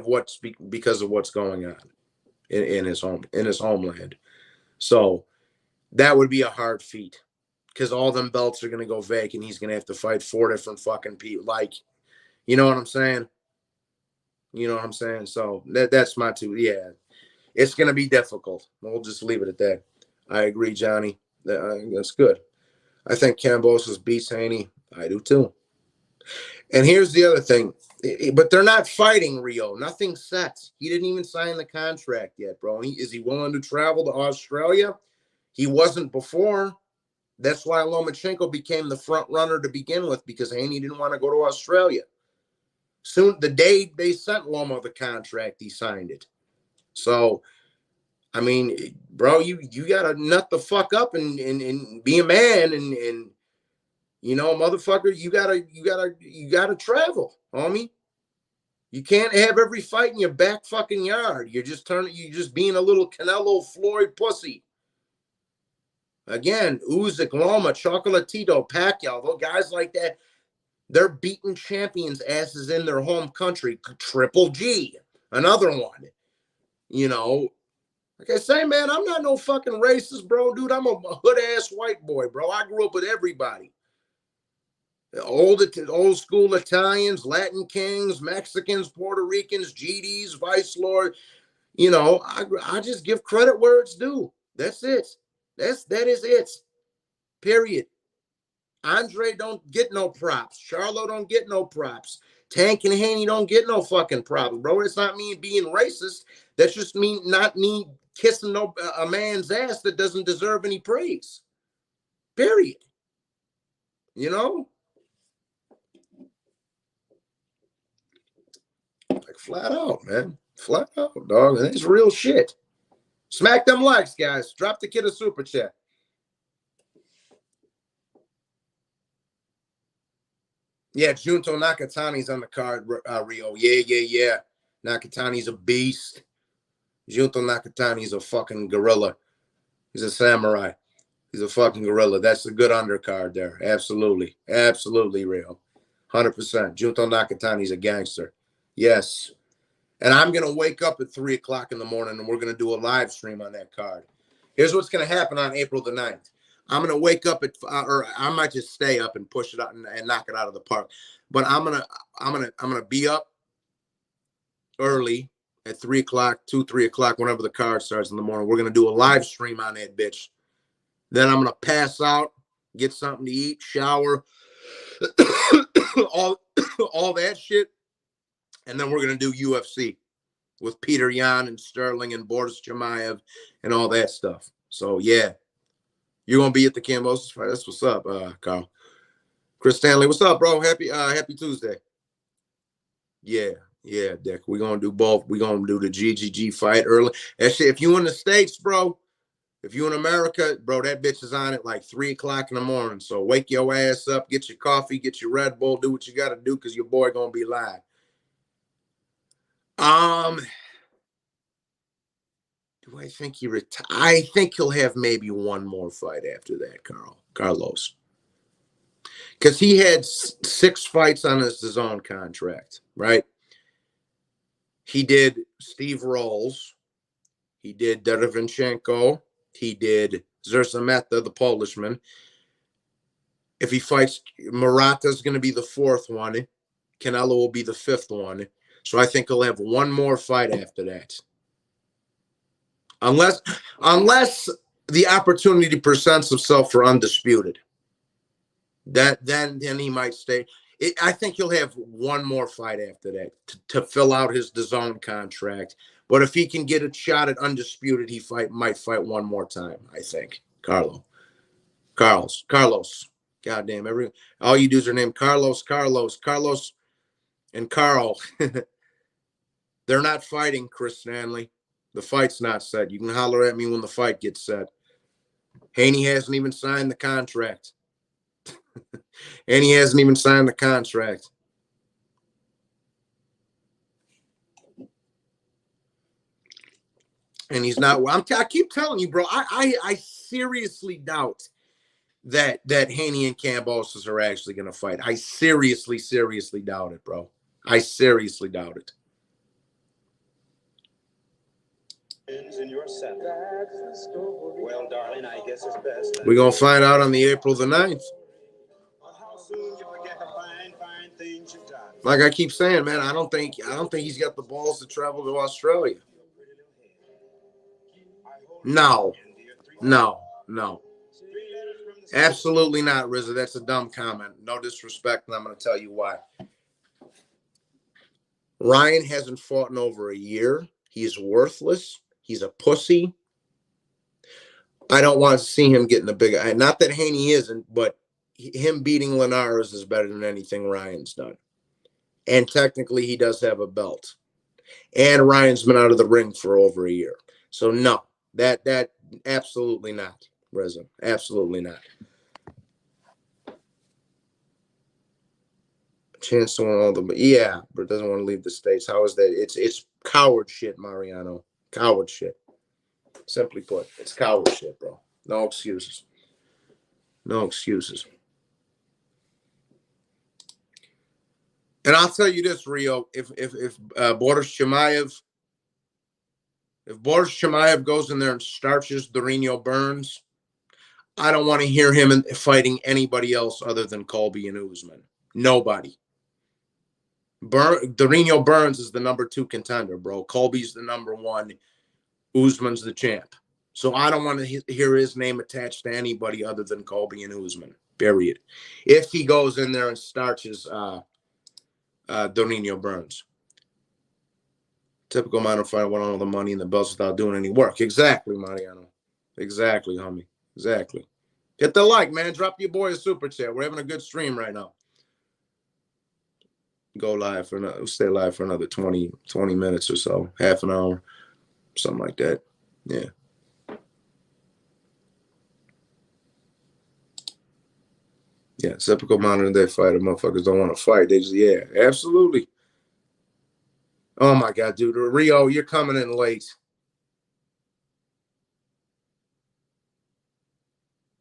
because of what's going on in his homeland. So that would be a hard feat. Because all them belts are going to go vacant. He's going to have to fight four different fucking people. Like, you know what I'm saying? So that's my two. Yeah, it's going to be difficult. We'll just leave it at that. I agree, Johnny. That's good. I think Kambosos beats Haney. I do too. And here's the other thing. But they're not fighting Rio. Nothing's set. He didn't even sign the contract yet, bro. Is he willing to travel to Australia? He wasn't before. That's why Lomachenko became the front runner to begin with, because Haney didn't want to go to Australia. Soon, the day they sent Loma the contract, he signed it. So, I mean, bro, you gotta nut the fuck up and be a man and you know, motherfucker, you gotta travel, homie. You can't have every fight in your back fucking yard. You're just being a little Canelo Floyd pussy. Again, Usyk, Loma, Chocolatito, Pacquiao, those guys like that, they're beating champions' asses in their home country. Triple G, another one. You know, like I say, man, I'm not no fucking racist, bro. Dude, I'm a hood-ass white boy, bro. I grew up with everybody. Old school Italians, Latin Kings, Mexicans, Puerto Ricans, GDs, Vice Lord. You know, I just give credit where it's due. That's it. That is it. Period. Andre don't get no props. Charlo don't get no props. Tank and Haney don't get no fucking props, bro. It's not me being racist. That's just not me kissing a man's ass that doesn't deserve any praise. Period. You know? Like flat out, man. Flat out, dog. And it's real shit. Smack them likes, guys. Drop the kid a super chat. Yeah, Junto Nakatani's on the card, Rio. Yeah. Nakatani's a beast. Junto Nakatani's a fucking gorilla. He's a samurai. He's a fucking gorilla. That's a good undercard there. Absolutely. Absolutely, Rio. 100%. Junto Nakatani's a gangster. Yes. And I'm going to wake up at 3 o'clock in the morning and we're going to do a live stream on that card. Here's what's going to happen on April the 9th. I'm going to wake up at, or I might just stay up and push it out and knock it out of the park. But I'm gonna be up early at 3 o'clock, 3 o'clock, whenever the card starts in the morning. We're going to do a live stream on that bitch. Then I'm going to pass out, get something to eat, shower, all that shit. And then we're going to do UFC with Peter Yan and Sterling and Boris Chimaev and all that stuff. So, yeah. You're going to be at the Kambosos fight. That's what's up, Carl. Chris Stanley, what's up, bro? Happy Tuesday. Yeah, Dick. We're going to do both. We're going to do the GGG fight early. Actually, if you in the States, bro, if you in America, bro, that bitch is on at like 3 o'clock in the morning. So wake your ass up, get your coffee, get your Red Bull, do what you got to do because your boy going to be live. Do I think he retire? I think he'll have maybe one more fight after that, Carlos. Because he had 6 fights on his DAZN contract, right? He did Steve Rolls. He did Derevyanchenko. He did Zerzameta, the Polishman. If he fights, Murata's going to be the 4th one. Canelo will be the 5th one. So I think he'll have one more fight after that. Unless the opportunity presents himself for undisputed. Then he might stay. I think he'll have one more fight after that to fill out his DAZN contract. But if he can get a shot at undisputed, he might fight one more time, I think. Carlos. Goddamn, all you dudes are named Carlos, and Carl. They're not fighting, Chris Stanley. The fight's not set. You can holler at me when the fight gets set. Haney hasn't even signed the contract. And he hasn't even signed the contract. And he's not. I keep telling you, bro. I seriously doubt that Haney and Kambosos are actually going to fight. I seriously doubt it, bro. I seriously doubt it. In your set. Well, darling, I guess it's best. We're going to find out on the April the 9th. How soon you forget the fine things you've done. Like I keep saying, man, I don't think he's got the balls to travel to Australia. No. Absolutely not, Rizza. That's a dumb comment. No disrespect, and I'm going to tell you why. Ryan hasn't fought in over a year. He's worthless. He's a pussy. I don't want to see him getting a big. Not that Haney isn't, but him beating Linares is better than anything Ryan's done. And technically, he does have a belt. And Ryan's been out of the ring for over a year. So no, that absolutely not, Reza. Absolutely not. Chance to win all the, yeah, but doesn't want to leave the States. How is that? It's coward shit, Mariano. Coward shit. Simply put, it's coward shit, bro. No excuses. No excuses. And I'll tell you this, Rio. If Boris Chimaev goes in there and starches Dorino Burns, I don't want to hear him fighting anybody else other than Colby and Usman. Nobody. Dorino Burns is the number 2 contender, bro. Colby's the number 1. Usman's the champ. So I don't want to hear his name attached to anybody other than Colby and Usman, period. If he goes in there and starches Dorino Burns. Typical minor fighter won all the money in the belts without doing any work. Exactly, Mariano. Exactly, homie. Exactly. Hit the like, man. Drop your boy a super chat. We're having a good stream right now. Go live for another, stay live for another 20 minutes or so, half an hour, something like that. Yeah. Yeah, typical modern day fighter. Motherfuckers don't want to fight. They just, yeah, absolutely. Oh my God, dude. Rio, you're coming in late.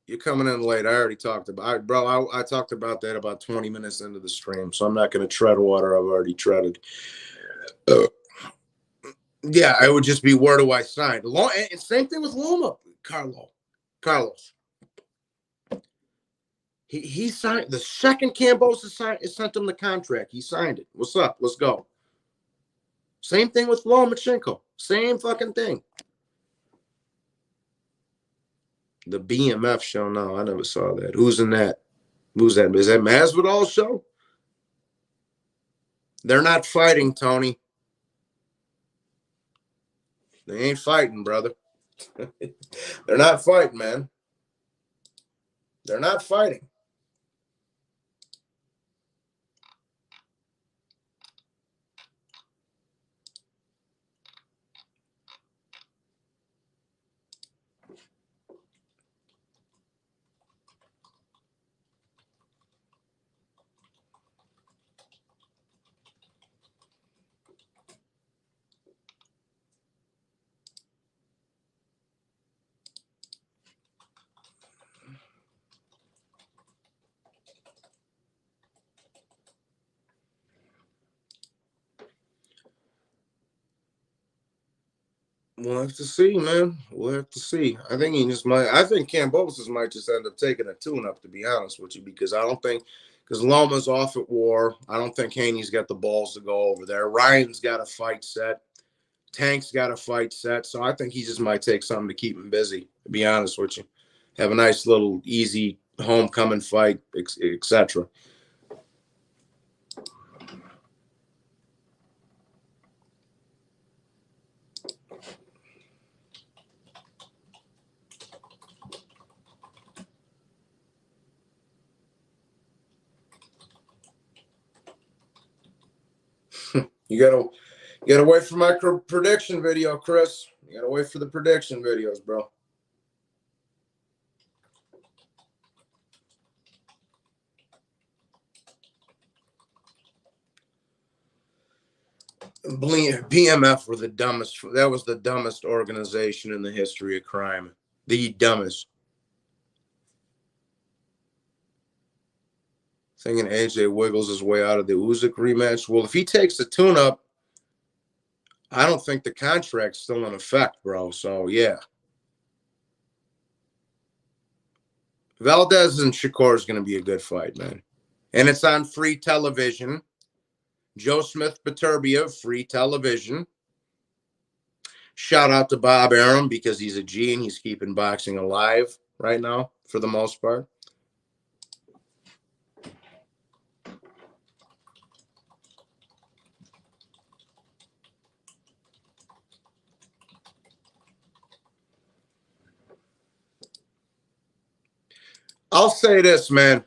You're coming in late. I already talked about I talked about that about 20 minutes into the stream, so I'm not going to tread water I've already treaded. Yeah, it would just be where do I sign? And same thing with Loma, Carlos. He signed the second Kambosos sent him the contract. He signed it. What's up? Let's go. Same thing with Lomachenko. Same fucking thing. The BMF show? No, I never saw that. Who's in that? Who's that? Is that Masvidal's show? They're not fighting, Tony. They ain't fighting, brother. They're not fighting, man. They're not fighting. We'll have to see, man. We'll have to see. I think he just might. I think Kambosos might just end up taking a tune-up, to be honest with you, because I don't think because Loma's off at war. I don't think Haney's got the balls to go over there. Ryan's got a fight set. Tank's got a fight set. So I think he just might take something to keep him busy, to be honest with you. Have a nice little easy homecoming fight, etc. You gotta wait for my prediction video, Chris. You gotta wait for the prediction videos, bro. BMF were the dumbest. That was the dumbest organization in the history of crime. The dumbest. Thinking AJ wiggles his way out of the Usyk rematch. Well, if he takes the tune-up, I don't think the contract's still in effect, bro. So, yeah. Valdez and Shakur is going to be a good fight, man. And it's on free television. Joe Smith Baturbia, free television. Shout out to Bob Arum because he's a G and he's keeping boxing alive right now for the most part. I'll say this, man.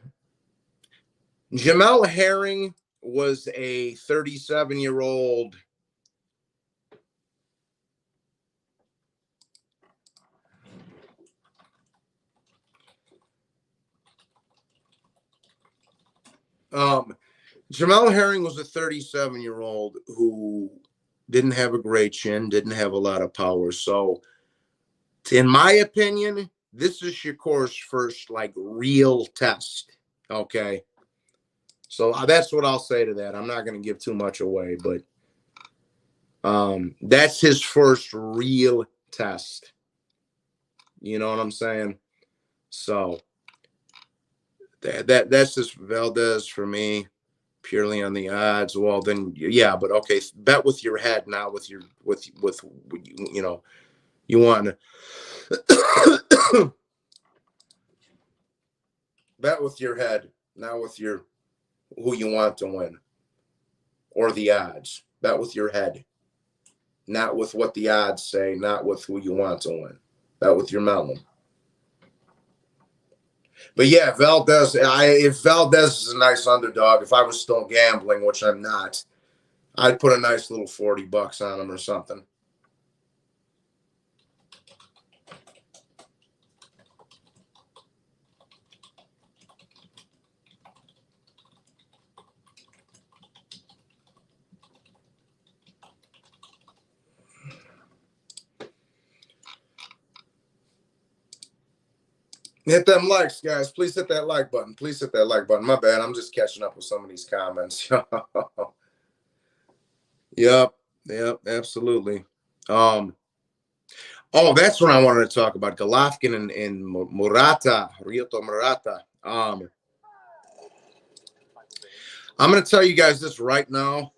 Jamel Herring was a 37-year-old Jamel Herring was a 37-year-old who didn't have a great chin, didn't have a lot of power. So, in my opinion, this is Shakur's first, real test. Okay? So, that's what I'll say to that. I'm not going to give too much away, but that's his first real test. You know what I'm saying? So, that's just Valdez for me. Purely on the odds, well then yeah, but okay, bet with your head, not with your with you know, you want to bet with your head, not with your who you want to win or the odds. Bet with your head, not with what the odds say, not with who you want to win. Bet with your melon. But yeah, Valdez. If Valdez is a nice underdog, if I was still gambling, which I'm not, I'd put a nice little $40 on him or something. Hit them likes, guys. Please hit that like button. Please hit that like button. My bad. I'm just catching up with some of these comments. Yep. Yep. Absolutely. Oh, that's what I wanted to talk about. Golovkin and Murata, Ryota Murata. I'm going to tell you guys this right now.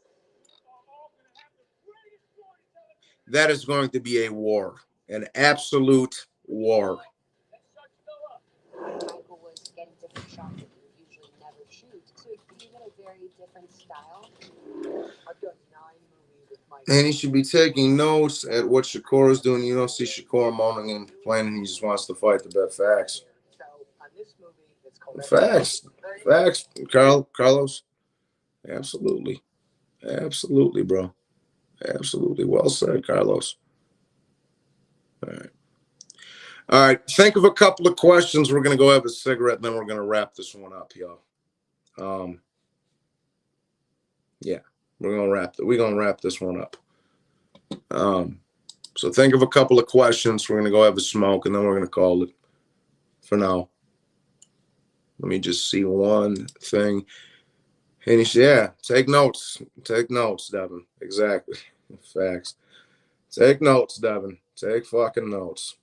That is going to be a war, an absolute war. Michael was getting different shots that he would usually never shoot. So even a very different style. I've done 9 movies with Michael. And he should be taking notes at what Shakur's doing. You don't see Shakur moaning and complaining. He just wants to fight the bet. Facts. So on this movie, it's called Facts. Facts. Carlos. Absolutely. Absolutely, bro. Absolutely. Well said, Carlos. All right. All right. Think of a couple of questions. We're going to go have a cigarette, and then we're going to wrap this one up, y'all. Yeah, we're gonna wrap this one up. So think of a couple of questions. We're gonna go have a smoke, and then we're gonna call it for now. Let me just see one thing. And he said, yeah, take notes. Take notes, Devin. Exactly. Facts. Take notes, Devin. Take fucking notes.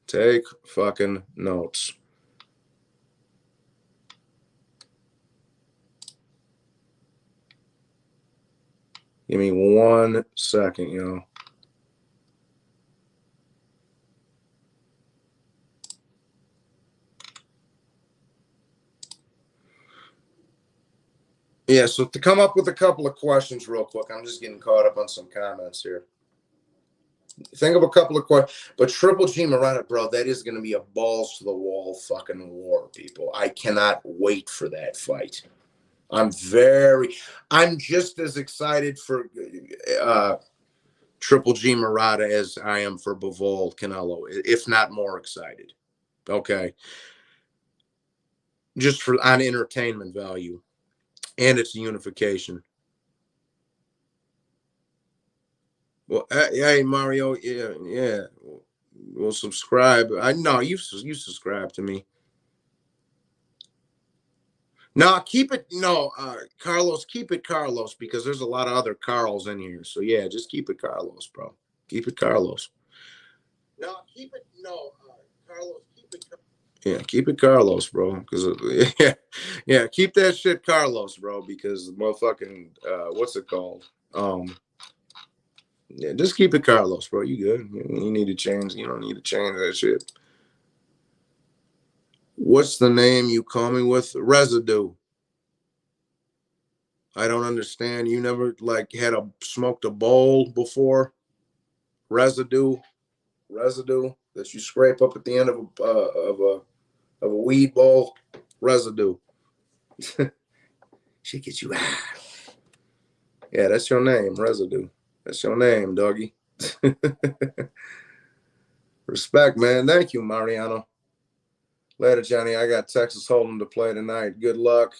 Take fucking notes. Give me 1 second, y'all. Yeah, so to come up with a couple of questions real quick, I'm just getting caught up on some comments here. Think of a couple of questions. But Triple G Murata, bro, that is going to be a balls to the wall fucking war, people. I cannot wait for that fight. I'm just as excited for Triple G Murata as I am for Bivol Canelo, if not more excited. Okay. Just on entertainment value. And it's unification. Well, hey Mario, yeah. Well, subscribe. I know you subscribe to me. No, keep it. No, Carlos, keep it Carlos, because there's a lot of other Carls in here. So yeah, just keep it Carlos, bro. Keep it Carlos. No, keep it. No, Carlos, keep it. Yeah, keep it Carlos, bro. Because yeah, keep that shit Carlos, bro. Because motherfucking what's it called? Yeah, just keep it Carlos, bro. You good? You need to change. You don't need to change that shit. What's the name you call me with? Residue. I don't understand. You never had smoked a bowl before? Residue that you scrape up at the end of a weed bowl. Residue. She gets you high. Yeah, that's your name, Residue. That's your name, doggy. Respect, man. Thank you, Mariano. Later, Johnny. I got Texas Hold'em to play tonight. Good luck.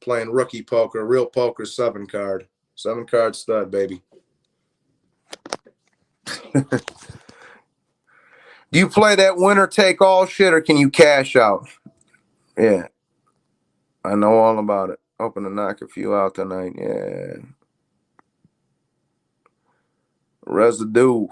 Playing rookie poker, real poker, 7-card. 7-card stud, baby. Do you play that winner take all shit, or can you cash out? Yeah. I know all about it. Hoping to knock a few out tonight. Yeah. Residue.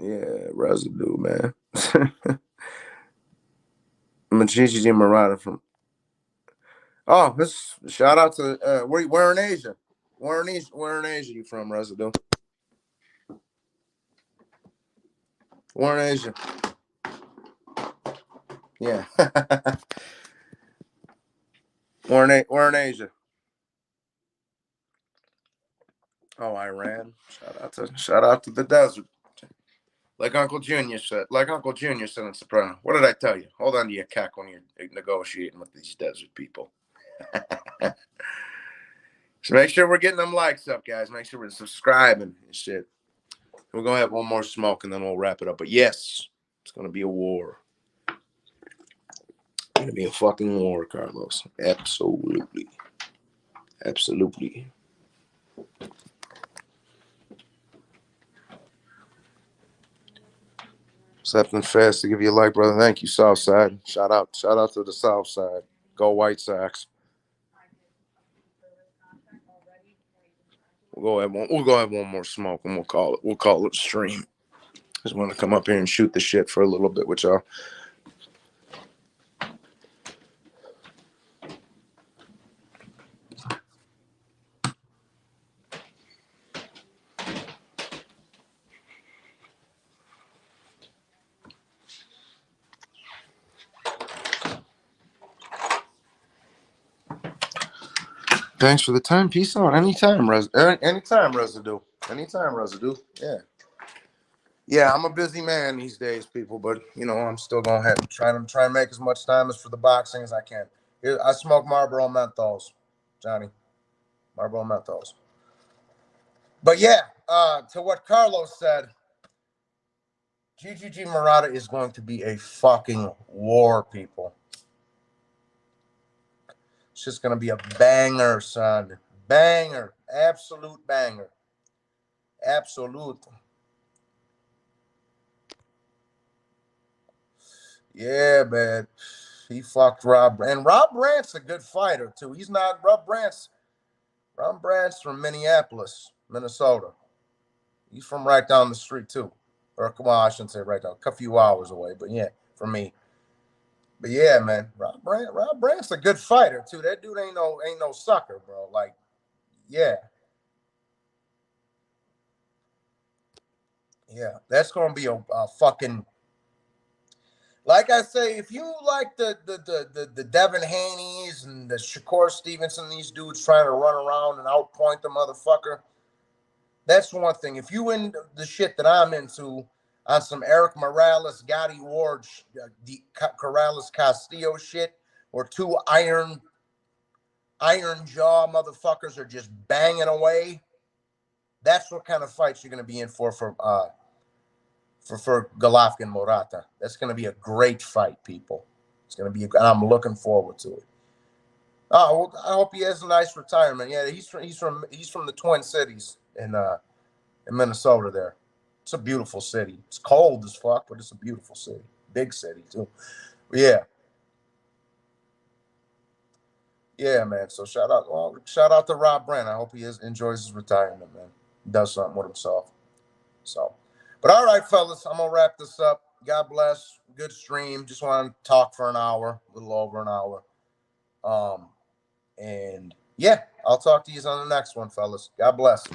Yeah, residue, man. Machichi Murata from. Oh, this shout out to where in Asia? Where in Asia you from, residue? Where in Asia? Yeah. Where in Asia? Oh, Iran. Shout out to the desert. Like Uncle Junior said in Soprano. What did I tell you? Hold on to your cack when you're negotiating with these desert people. So make sure we're getting them likes up, guys. Make sure we're subscribing and shit. We're gonna have one more smoke and then we'll wrap it up. But yes, it's gonna be a war. It's gonna be a fucking war, Carlos. Absolutely. Absolutely. Something fast to give you a like, brother. Thank you, Southside. Shout out to the Southside. Go White Sox. We'll go have one more smoke and we'll call it a stream. Just want to come up here and shoot the shit for a little bit with y'all. Thanks for the time. Peace out. Anytime, residue. Anytime, residue. Yeah. Yeah, I'm a busy man these days, people, but you know, I'm still gonna have to try and make as much time as for the boxing as I can. I smoke Marlboro menthols, Johnny. Marlboro menthols. But yeah, to what Carlos said, GGG Murata is going to be a fucking war, people. It's just going to be a banger, son. Banger. Absolute banger. Absolute. Yeah, man. He fucked Rob. And Rob Brandt's a good fighter, too. He's not Rob Brandt's from Minneapolis, Minnesota. He's from right down the street, too. Or, well, I shouldn't say right down. A few hours away, but yeah, from me. But yeah, man, Rob Brandt's a good fighter too. That dude ain't no sucker, bro. Like, yeah, that's gonna be a fucking. Like I say, if you like the Devin Haneys and the Shakur Stevenson, these dudes trying to run around and outpoint the motherfucker, that's one thing. If you in the shit that I'm into on some Eric Morales, Gotti Ward, the Corrales Castillo shit, or two iron jaw motherfuckers are just banging away, that's what kind of fights you're going to be in for Golovkin Morata. That's going to be a great fight, people. It's going to be, and I'm looking forward to it. Oh, well, I hope he has a nice retirement. Yeah, he's from the Twin Cities in Minnesota. There, it's a beautiful city. It's cold as fuck, but it's a beautiful city. Big city too. Yeah. Yeah, man. So shout out to Rob Brandt. I hope he enjoys his retirement, man. Does something with himself. So, but all right, fellas, I'm gonna wrap this up. God bless. Good stream. Just want to talk for an hour, a little over an hour. And yeah, I'll talk to you on the next one, fellas. God bless.